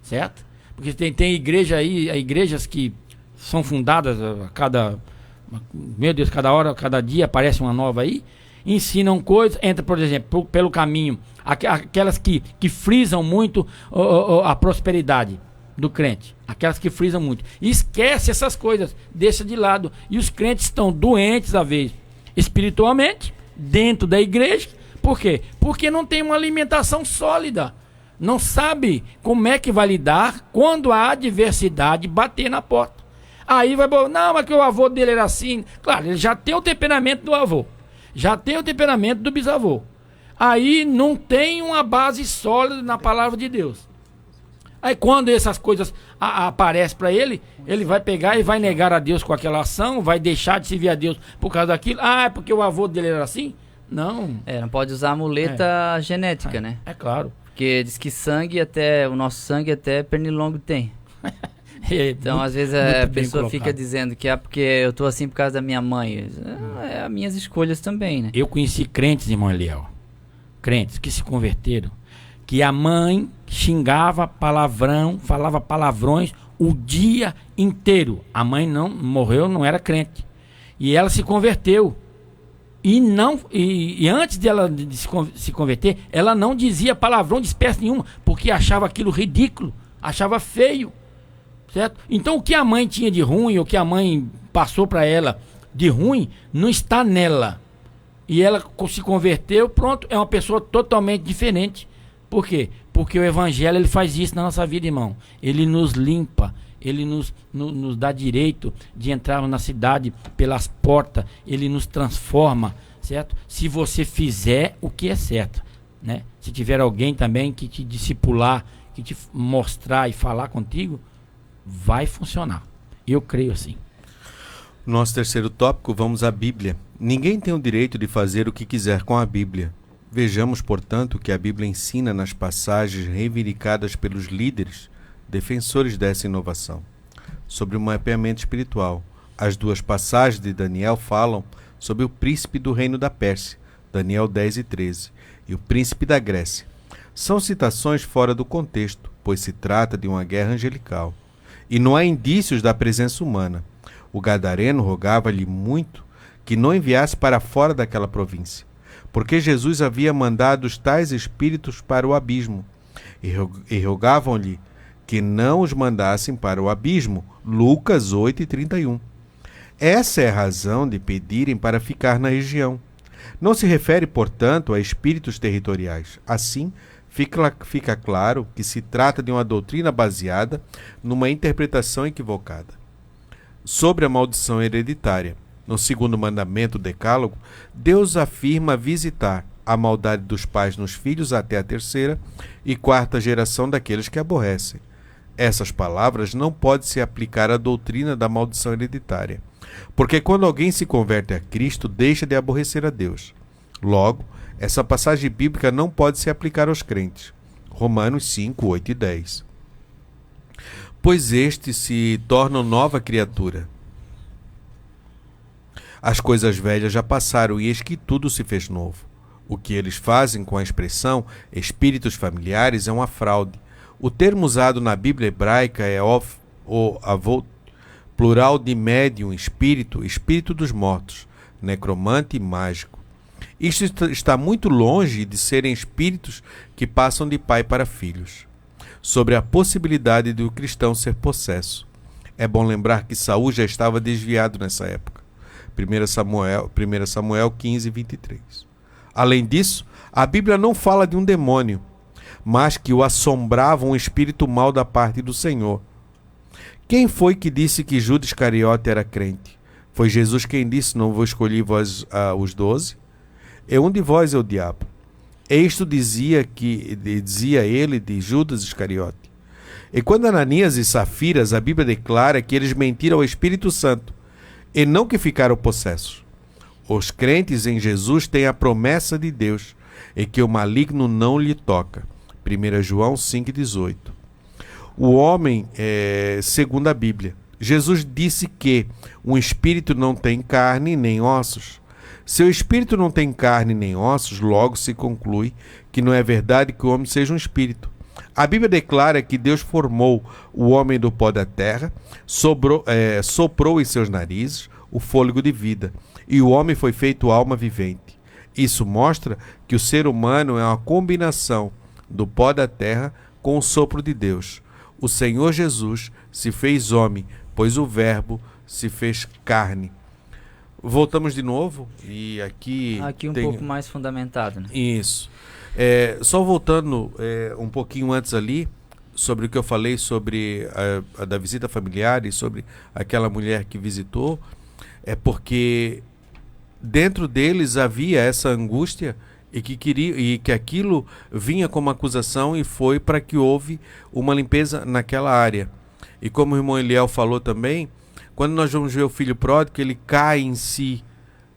certo? Porque tem igreja aí, igrejas que são fundadas cada hora, cada dia aparece uma nova aí, ensinam coisas, entra, por exemplo, pelo caminho, aquelas que frisam muito a prosperidade do crente, aquelas que frisam muito, e esquece essas coisas, deixa de lado, e os crentes estão doentes, às vezes, espiritualmente, dentro da igreja. Por quê? Porque não tem uma alimentação sólida, não sabe como é que vai lidar quando a adversidade bater na porta. Aí vai, não, mas que o avô dele era assim. Claro, ele já tem o temperamento do avô, já tem o temperamento do bisavô. Aí não tem uma base sólida na palavra de Deus. Aí quando essas coisas aparecem para ele, ele vai pegar e vai negar a Deus com aquela ação, vai deixar de servir a Deus por causa daquilo. É porque o avô dele era assim? Não. Não pode usar a muleta genética, né? É claro. Porque diz que o nosso sangue até pernilongo tem. Então, às vezes a pessoa fica dizendo que porque eu tô assim por causa da minha mãe. É as minhas escolhas também, né? Eu conheci crentes, irmão Eliel, crentes que se converteram, que a mãe xingava palavrão, falava palavrões o dia inteiro. A mãe não morreu, não era crente. E ela se converteu. E antes dela se converter, ela não dizia palavrão de espécie nenhuma, porque achava aquilo ridículo, achava feio. certo? Então o que a mãe tinha de ruim, o que a mãe passou para ela de ruim, não está nela. E ela se converteu, pronto, é uma pessoa totalmente diferente. Por quê? Porque o evangelho ele faz isso na nossa vida, irmão. Ele nos limpa, ele nos dá direito de entrar na cidade pelas portas, ele nos transforma, certo? Se você fizer o que é certo, né? Se tiver alguém também que te discipular, que te mostrar e falar contigo, vai funcionar. Eu creio assim. Nosso terceiro tópico, vamos à Bíblia. Ninguém tem o direito de fazer o que quiser com a Bíblia. Vejamos, portanto, o que a Bíblia ensina nas passagens reivindicadas pelos líderes, defensores dessa inovação. Sobre o mapeamento espiritual, as duas passagens de Daniel falam sobre o príncipe do reino da Pérsia, Daniel 10 e 13, e o príncipe da Grécia. São citações fora do contexto, pois se trata de uma guerra angelical. E não há indícios da presença humana. O gadareno rogava-lhe muito que não enviasse para fora daquela província, porque Jesus havia mandado os tais espíritos para o abismo, e rogavam-lhe que não os mandassem para o abismo. Lucas 8 e 31. Essa é a razão de pedirem para ficar na região. Não se refere, portanto, a espíritos territoriais. Assim, fica claro que se trata de uma doutrina baseada numa interpretação equivocada. Sobre a maldição hereditária, no segundo mandamento do Decálogo, Deus afirma visitar a maldade dos pais nos filhos até a terceira e quarta geração daqueles que aborrecem. Essas palavras não podem se aplicar à doutrina da maldição hereditária, porque quando alguém se converte a Cristo, deixa de aborrecer a Deus. Logo, essa passagem bíblica não pode se aplicar aos crentes. Romanos 5, 8 e 10. Pois estes se tornam nova criatura. As coisas velhas já passaram e eis que tudo se fez novo. O que eles fazem com a expressão espíritos familiares é uma fraude. O termo usado na Bíblia hebraica é avot, plural de médium, espírito dos mortos, necromante e mágico. Isto está muito longe de serem espíritos que passam de pai para filhos. Sobre a possibilidade de o cristão ser possesso. É bom lembrar que Saul já estava desviado nessa época. 1 Samuel 15, 23. Além disso, a Bíblia não fala de um demônio, mas que o assombrava um espírito mau da parte do Senhor. Quem foi que disse que Judas Iscariote era crente? Foi Jesus quem disse: não vos escolhi vós os 12? E um de vós é o diabo. Isto dizia ele de Judas Iscariote. E quando Ananias e Safiras, a Bíblia declara que eles mentiram ao Espírito Santo, e não que ficaram possessos. Os crentes em Jesus têm a promessa de Deus, e que o maligno não lhe toca. 1 João 5,18. O homem, segundo a Bíblia, Jesus disse que um espírito não tem carne nem ossos. Se o espírito não tem carne nem ossos, logo se conclui que não é verdade que o homem seja um espírito. A Bíblia declara que Deus formou o homem do pó da terra, soprou em seus narizes o fôlego de vida, e o homem foi feito alma vivente. Isso mostra que o ser humano é uma combinação do pó da terra com o sopro de Deus. O Senhor Jesus se fez homem, pois o Verbo se fez carne. Voltamos de novo e aqui pouco mais fundamentado, né? Isso. Só voltando um pouquinho antes ali, sobre o que eu falei sobre a da visita familiar e sobre aquela mulher que visitou, é porque dentro deles havia essa angústia e que aquilo vinha como acusação, e foi para que houve uma limpeza naquela área. E como o irmão Eliel falou também, quando nós vamos ver o filho pródigo, ele cai em si.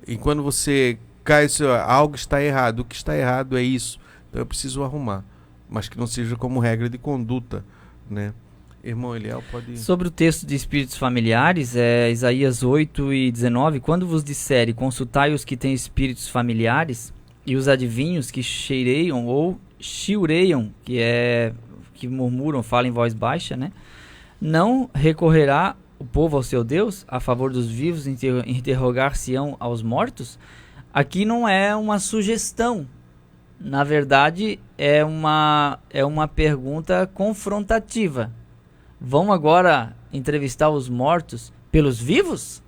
E quando você cai, algo está errado. O que está errado é isso. Então eu preciso arrumar. Mas que não seja como regra de conduta, né? Irmão Eliel, pode... Sobre o texto de espíritos familiares, Isaías 8 e 19. Quando vos disserem, consultai os que têm espíritos familiares, e os adivinhos que cheireiam ou chiureiam, que murmuram, falam em voz baixa, né? Não recorrerá o povo ao seu Deus, a favor dos vivos, interrogar-se-ão aos mortos? Aqui não é uma sugestão. Na verdade, é uma pergunta confrontativa. Vão agora entrevistar os mortos pelos vivos?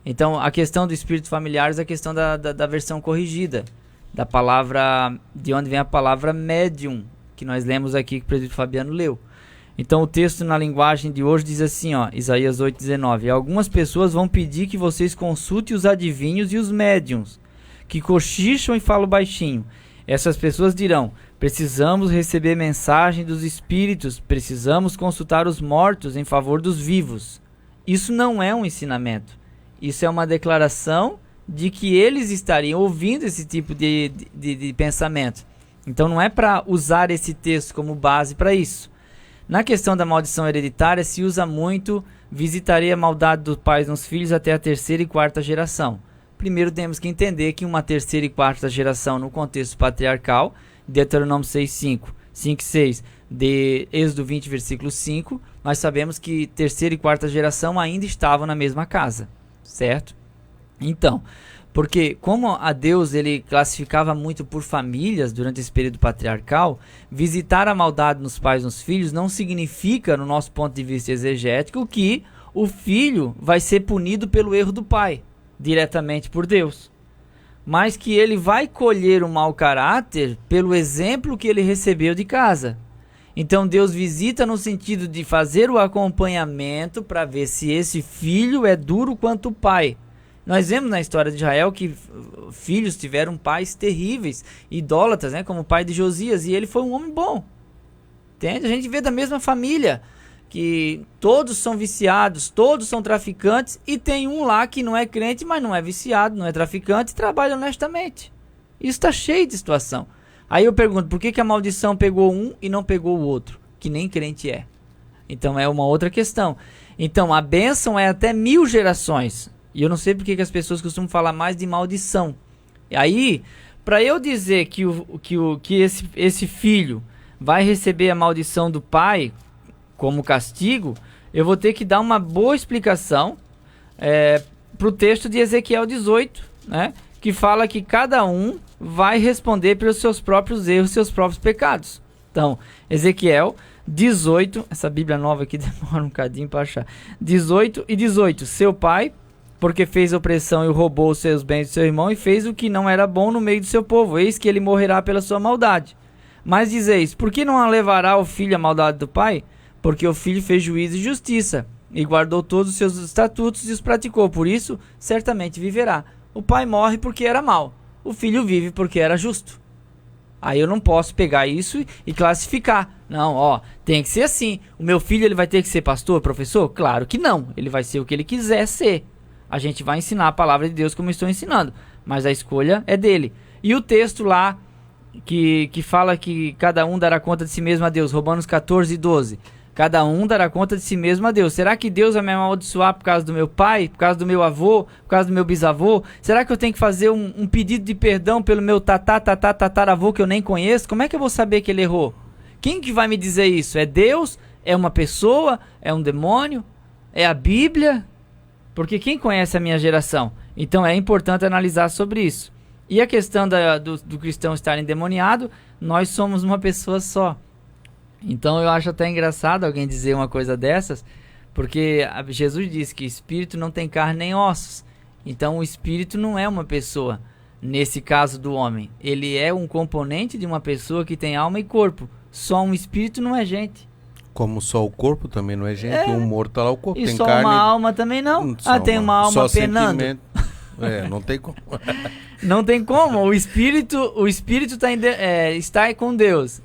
Então, a questão do espírito familiares é a questão da versão corrigida, da palavra, de onde vem a palavra médium, que nós lemos aqui, que o presbítero Fabiano leu. Então, o texto na linguagem de hoje diz assim, ó, Isaías 8:19, algumas pessoas vão pedir que vocês consultem os adivinhos e os médiums, que cochicham e falam baixinho. Essas pessoas dirão, precisamos receber mensagem dos espíritos, precisamos consultar os mortos em favor dos vivos. Isso não é um ensinamento. Isso é uma declaração de que eles estariam ouvindo esse tipo de pensamento. Então não é para usar esse texto como base para isso. Na questão da maldição hereditária se usa muito, visitaria a maldade dos pais nos filhos até a 3ª e 4ª geração. Primeiro temos que entender que uma 3ª e 4ª geração no contexto patriarcal, Deuteronômio 6:5, 5:6, de Êxodo 20, versículo 5, nós sabemos que 3ª e 4ª geração ainda estavam na mesma casa. Certo? Então, porque como a Deus ele classificava muito por famílias durante esse período patriarcal, visitar a maldade nos pais e nos filhos não significa, no nosso ponto de vista exegético, que o filho vai ser punido pelo erro do pai, diretamente por Deus. Mas que ele vai colher um mau caráter pelo exemplo que ele recebeu de casa. Então Deus visita no sentido de fazer o acompanhamento para ver se esse filho é duro quanto o pai. Nós vemos na história de Israel que filhos tiveram pais terríveis, idólatras, né, como o pai de Josias, e ele foi um homem bom. Entende? A gente vê da mesma família, que todos são viciados, todos são traficantes, e tem um lá que não é crente, mas não é viciado, não é traficante e trabalha honestamente. Isso está cheio de situação. Aí eu pergunto, por que a maldição pegou um e não pegou o outro? Que nem crente é. Então é uma outra questão. Então a bênção é até 1000 gerações. E eu não sei por que as pessoas costumam falar mais de maldição. E aí, para eu dizer que esse filho vai receber a maldição do pai como castigo, eu vou ter que dar uma boa explicação para o texto de Ezequiel 18, né? Que fala que cada um vai responder pelos seus próprios erros, seus próprios pecados. Então, Ezequiel 18, essa Bíblia nova aqui demora um bocadinho para achar. 18 e 18. Seu pai, porque fez opressão e roubou os seus bens do seu irmão e fez o que não era bom no meio do seu povo. Eis que ele morrerá pela sua maldade. Mas dizeis, por que não levará o filho a maldade do pai? Porque o filho fez juízo e justiça e guardou todos os seus estatutos e os praticou. Por isso, certamente viverá. O pai morre porque era mau. O filho vive porque era justo. Aí eu não posso pegar isso e classificar. Não, ó, tem que ser assim. O meu filho ele vai ter que ser pastor, professor? Claro que não. Ele vai ser o que ele quiser ser. A gente vai ensinar a palavra de Deus como eu estou ensinando. Mas a escolha é dele. E o texto lá que fala que cada um dará conta de si mesmo a Deus. Romanos 14:12. Cada um dará conta de si mesmo a Deus. Será que Deus vai me amaldiçoar por causa do meu pai, por causa do meu avô, por causa do meu bisavô? Será que eu tenho que fazer um pedido de perdão pelo meu tataravô que eu nem conheço? Como é que eu vou saber que ele errou? Quem que vai me dizer isso? É Deus? É uma pessoa? É um demônio? É a Bíblia? Porque quem conhece a minha geração? Então é importante analisar sobre isso. E a questão do cristão estar endemoniado, nós somos uma pessoa só. Então eu acho até engraçado alguém dizer uma coisa dessas, porque Jesus disse que espírito não tem carne nem ossos. Então o espírito não é uma pessoa, nesse caso do homem. Ele é um componente de uma pessoa que tem alma e corpo. Só um espírito não é gente. Como só o corpo também não é gente, um morto tá lá o corpo. E tem só carne, uma alma também não? Tem uma alma penando. Não tem como. Não tem como. O espírito está com Deus.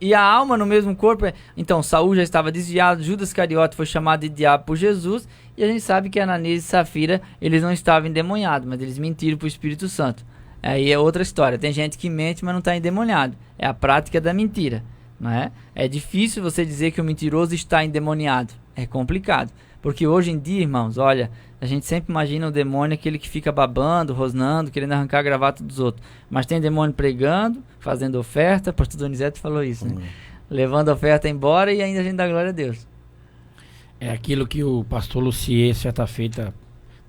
E a alma no mesmo corpo. Então, Saul já estava desviado, Judas Iscariote foi chamado de diabo por Jesus, e a gente sabe que Ananias e Safira, eles não estavam endemoniados, mas eles mentiram para o Espírito Santo. Aí é outra história. Tem gente que mente, mas não está endemoniado. É a prática da mentira, não é? É difícil você dizer que o mentiroso está endemoniado. É complicado. Porque hoje em dia, irmãos, olha, a gente sempre imagina o demônio aquele que fica babando, rosnando, querendo arrancar a gravata dos outros. Mas tem demônio pregando, fazendo oferta, o pastor Donizete falou isso, né? Levando a oferta embora e ainda a gente dá glória a Deus. É aquilo que o pastor Lucier, certa feita,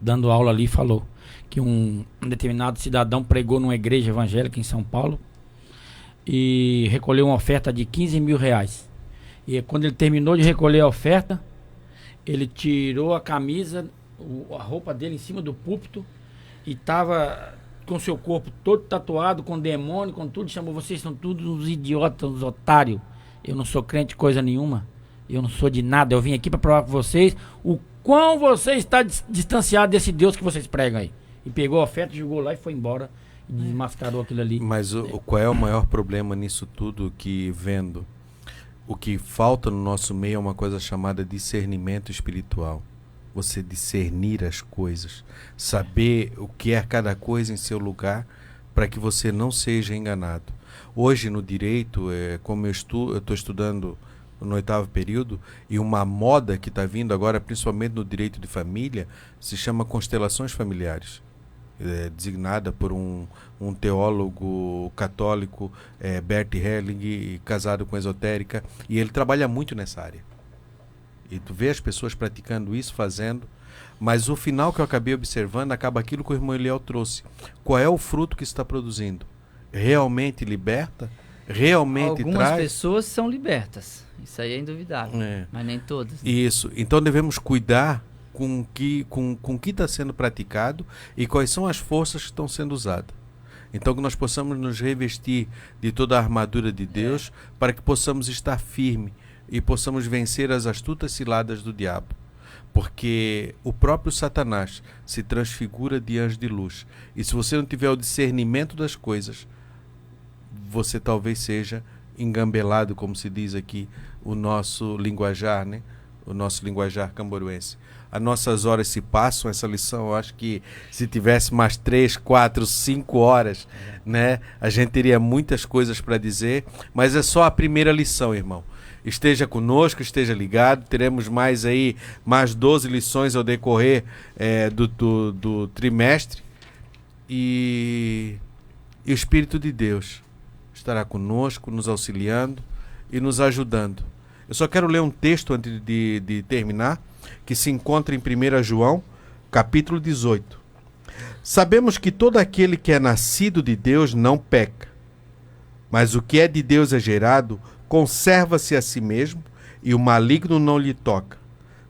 dando aula ali, falou. Que um determinado cidadão pregou numa igreja evangélica em São Paulo e recolheu uma oferta de 15 mil reais. E quando ele terminou de recolher a oferta, ele tirou a camisa, a roupa dele em cima do púlpito e tava com seu corpo todo tatuado, com demônio, com tudo, chamou: vocês são todos uns idiotas, uns otários. Eu não sou crente de coisa nenhuma. Eu não sou de nada. Eu vim aqui para provar para vocês o quão você está distanciado desse Deus que vocês pregam aí. E pegou a oferta, jogou lá e foi embora. E desmascarou aquilo ali. Mas qual é o maior problema nisso tudo? Que vendo o que falta no nosso meio é uma coisa chamada discernimento espiritual. Você discernir as coisas, saber o que é cada coisa em seu lugar, para que você não seja enganado. Hoje no direito, como eu estou estudando no 8º período, e uma moda que está vindo agora, principalmente no direito de família, se chama constelações familiares, designada por um teólogo católico, Bert Helling, casado com esotérica, e ele trabalha muito nessa área. E tu vê as pessoas praticando isso, fazendo, mas o final que eu acabei observando acaba aquilo que o irmão Eliel trouxe. Qual é o fruto que está produzindo? Realmente liberta? Realmente Algumas traz? pessoas são libertas, isso aí é induvidável, mas nem todas. Né? Isso, então devemos cuidar com o que está sendo praticado e quais são as forças que estão sendo usadas. Então que nós possamos nos revestir de toda a armadura de Deus para que possamos estar firmes e possamos vencer as astutas ciladas do diabo. Porque o próprio Satanás se transfigura de anjo de luz. E se você não tiver o discernimento das coisas, você talvez seja engambelado, como se diz aqui o nosso linguajar, né? O nosso linguajar camboruense. As nossas horas se passam, essa lição, eu acho que se tivesse mais 3, 4, 5 horas, né? A gente teria muitas coisas para dizer, mas é só a primeira lição, irmão. Esteja conosco, esteja ligado, teremos mais 12 lições ao decorrer do trimestre, e o Espírito de Deus estará conosco, nos auxiliando e nos ajudando. Eu só quero ler um texto antes de terminar, que se encontra em 1 João, capítulo 18. Sabemos que todo aquele que é nascido de Deus não peca, mas o que é de Deus é gerado, conserva-se a si mesmo, e o maligno não lhe toca.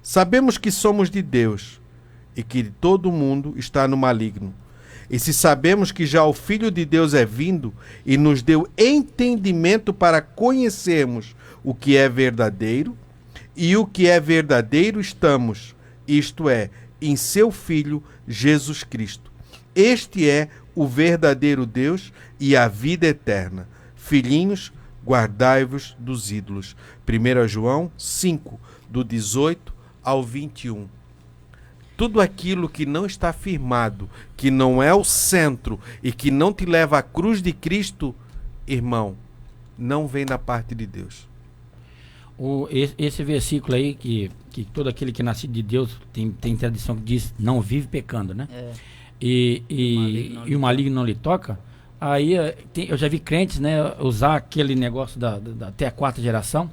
Sabemos que somos de Deus, e que todo mundo está no maligno. E se sabemos que já o Filho de Deus é vindo, e nos deu entendimento para conhecermos o que é verdadeiro, e o que é verdadeiro estamos, isto é, em seu Filho Jesus Cristo. Este é o verdadeiro Deus e a vida eterna. Filhinhos, guardai-vos dos ídolos. 1 João 5, do 18 ao 21. Tudo aquilo que não está firmado, que não é o centro e que não te leva à cruz de Cristo, irmão, não vem da parte de Deus. Esse versículo aí, que todo aquele que é nascido de Deus, tem tradição que diz, não vive pecando, né? E o maligno não lhe toca. Aí eu já vi crentes, né, usar aquele negócio da até a 4ª geração,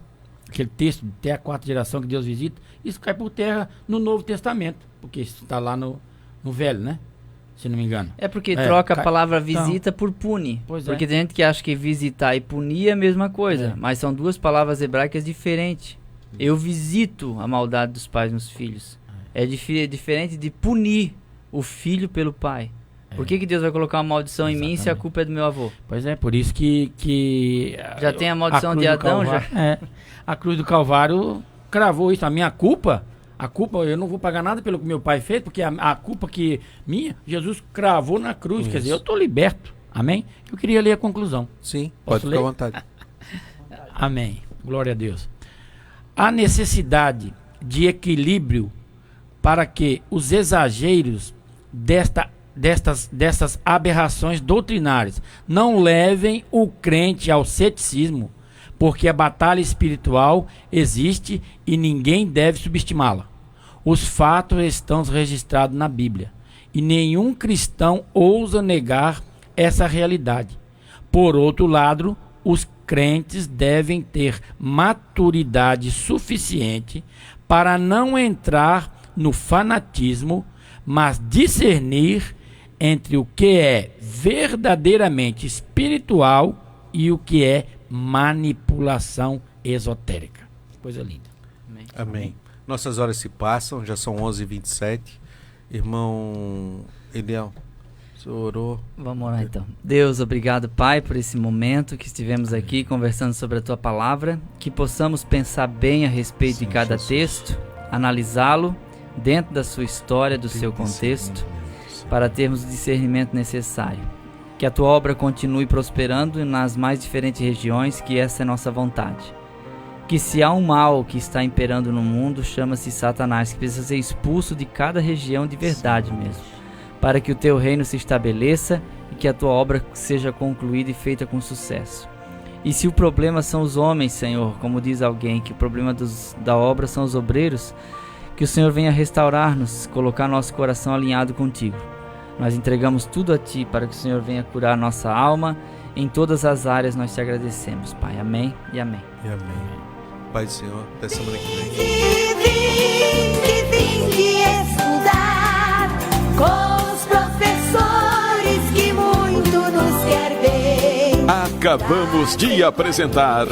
aquele texto de até a 4ª geração que Deus visita. Isso cai por terra no Novo Testamento, porque isso está lá no Velho, né? Se não me engano. É porque troca a palavra visita por pune. Porque tem gente que acha que visitar e punir é a mesma coisa, mas são duas palavras hebraicas diferentes. Eu visito a maldade dos pais nos filhos. É diferente de punir o filho pelo pai. Por que Deus vai colocar uma maldição em mim se a culpa é do meu avô? Pois é, por isso que já tem a maldição de Adão, já. A cruz do Calvário cravou isso. A minha culpa, eu não vou pagar nada pelo que meu pai fez, porque a culpa Jesus cravou na cruz. Isso. Quer dizer, eu estou liberto. Amém? Eu queria ler a conclusão. Sim, pode ficar à vontade. Amém. Glória a Deus. Há necessidade de equilíbrio para que os exageros dessas aberrações doutrinárias não levem o crente ao ceticismo, porque a batalha espiritual existe e ninguém deve subestimá-la. Os fatos estão registrados na Bíblia e nenhum cristão ousa negar essa realidade. Por outro lado, os crentes devem ter maturidade suficiente para não entrar no fanatismo, mas discernir entre o que é verdadeiramente espiritual e o que é manipulação esotérica. Coisa linda. Amém. Nossas horas se passam, já são 11h27. Irmão Eliel, o senhor orou? Vamos orar então. Deus, obrigado, Pai, por esse momento que estivemos aqui conversando sobre a Tua Palavra, que possamos pensar bem a respeito de cada texto, analisá-lo dentro da sua história, do seu contexto, para termos o discernimento necessário. Que a Tua obra continue prosperando nas mais diferentes regiões, que essa é a nossa vontade. Que se há um mal que está imperando no mundo, chama-se Satanás, que precisa ser expulso de cada região de verdade mesmo, para que o Teu reino se estabeleça e que a Tua obra seja concluída e feita com sucesso. E se o problema são os homens, Senhor, como diz alguém, que o problema da obra são os obreiros, que o Senhor venha restaurar-nos, colocar nosso coração alinhado contigo. Nós entregamos tudo a Ti para que o Senhor venha curar nossa alma. Em todas as áreas nós Te agradecemos, Pai. Amém e amém. E amém. Pai do Senhor, até semana que vem. Vim estudar com os professores que muito nos quer bem. Acabamos de apresentar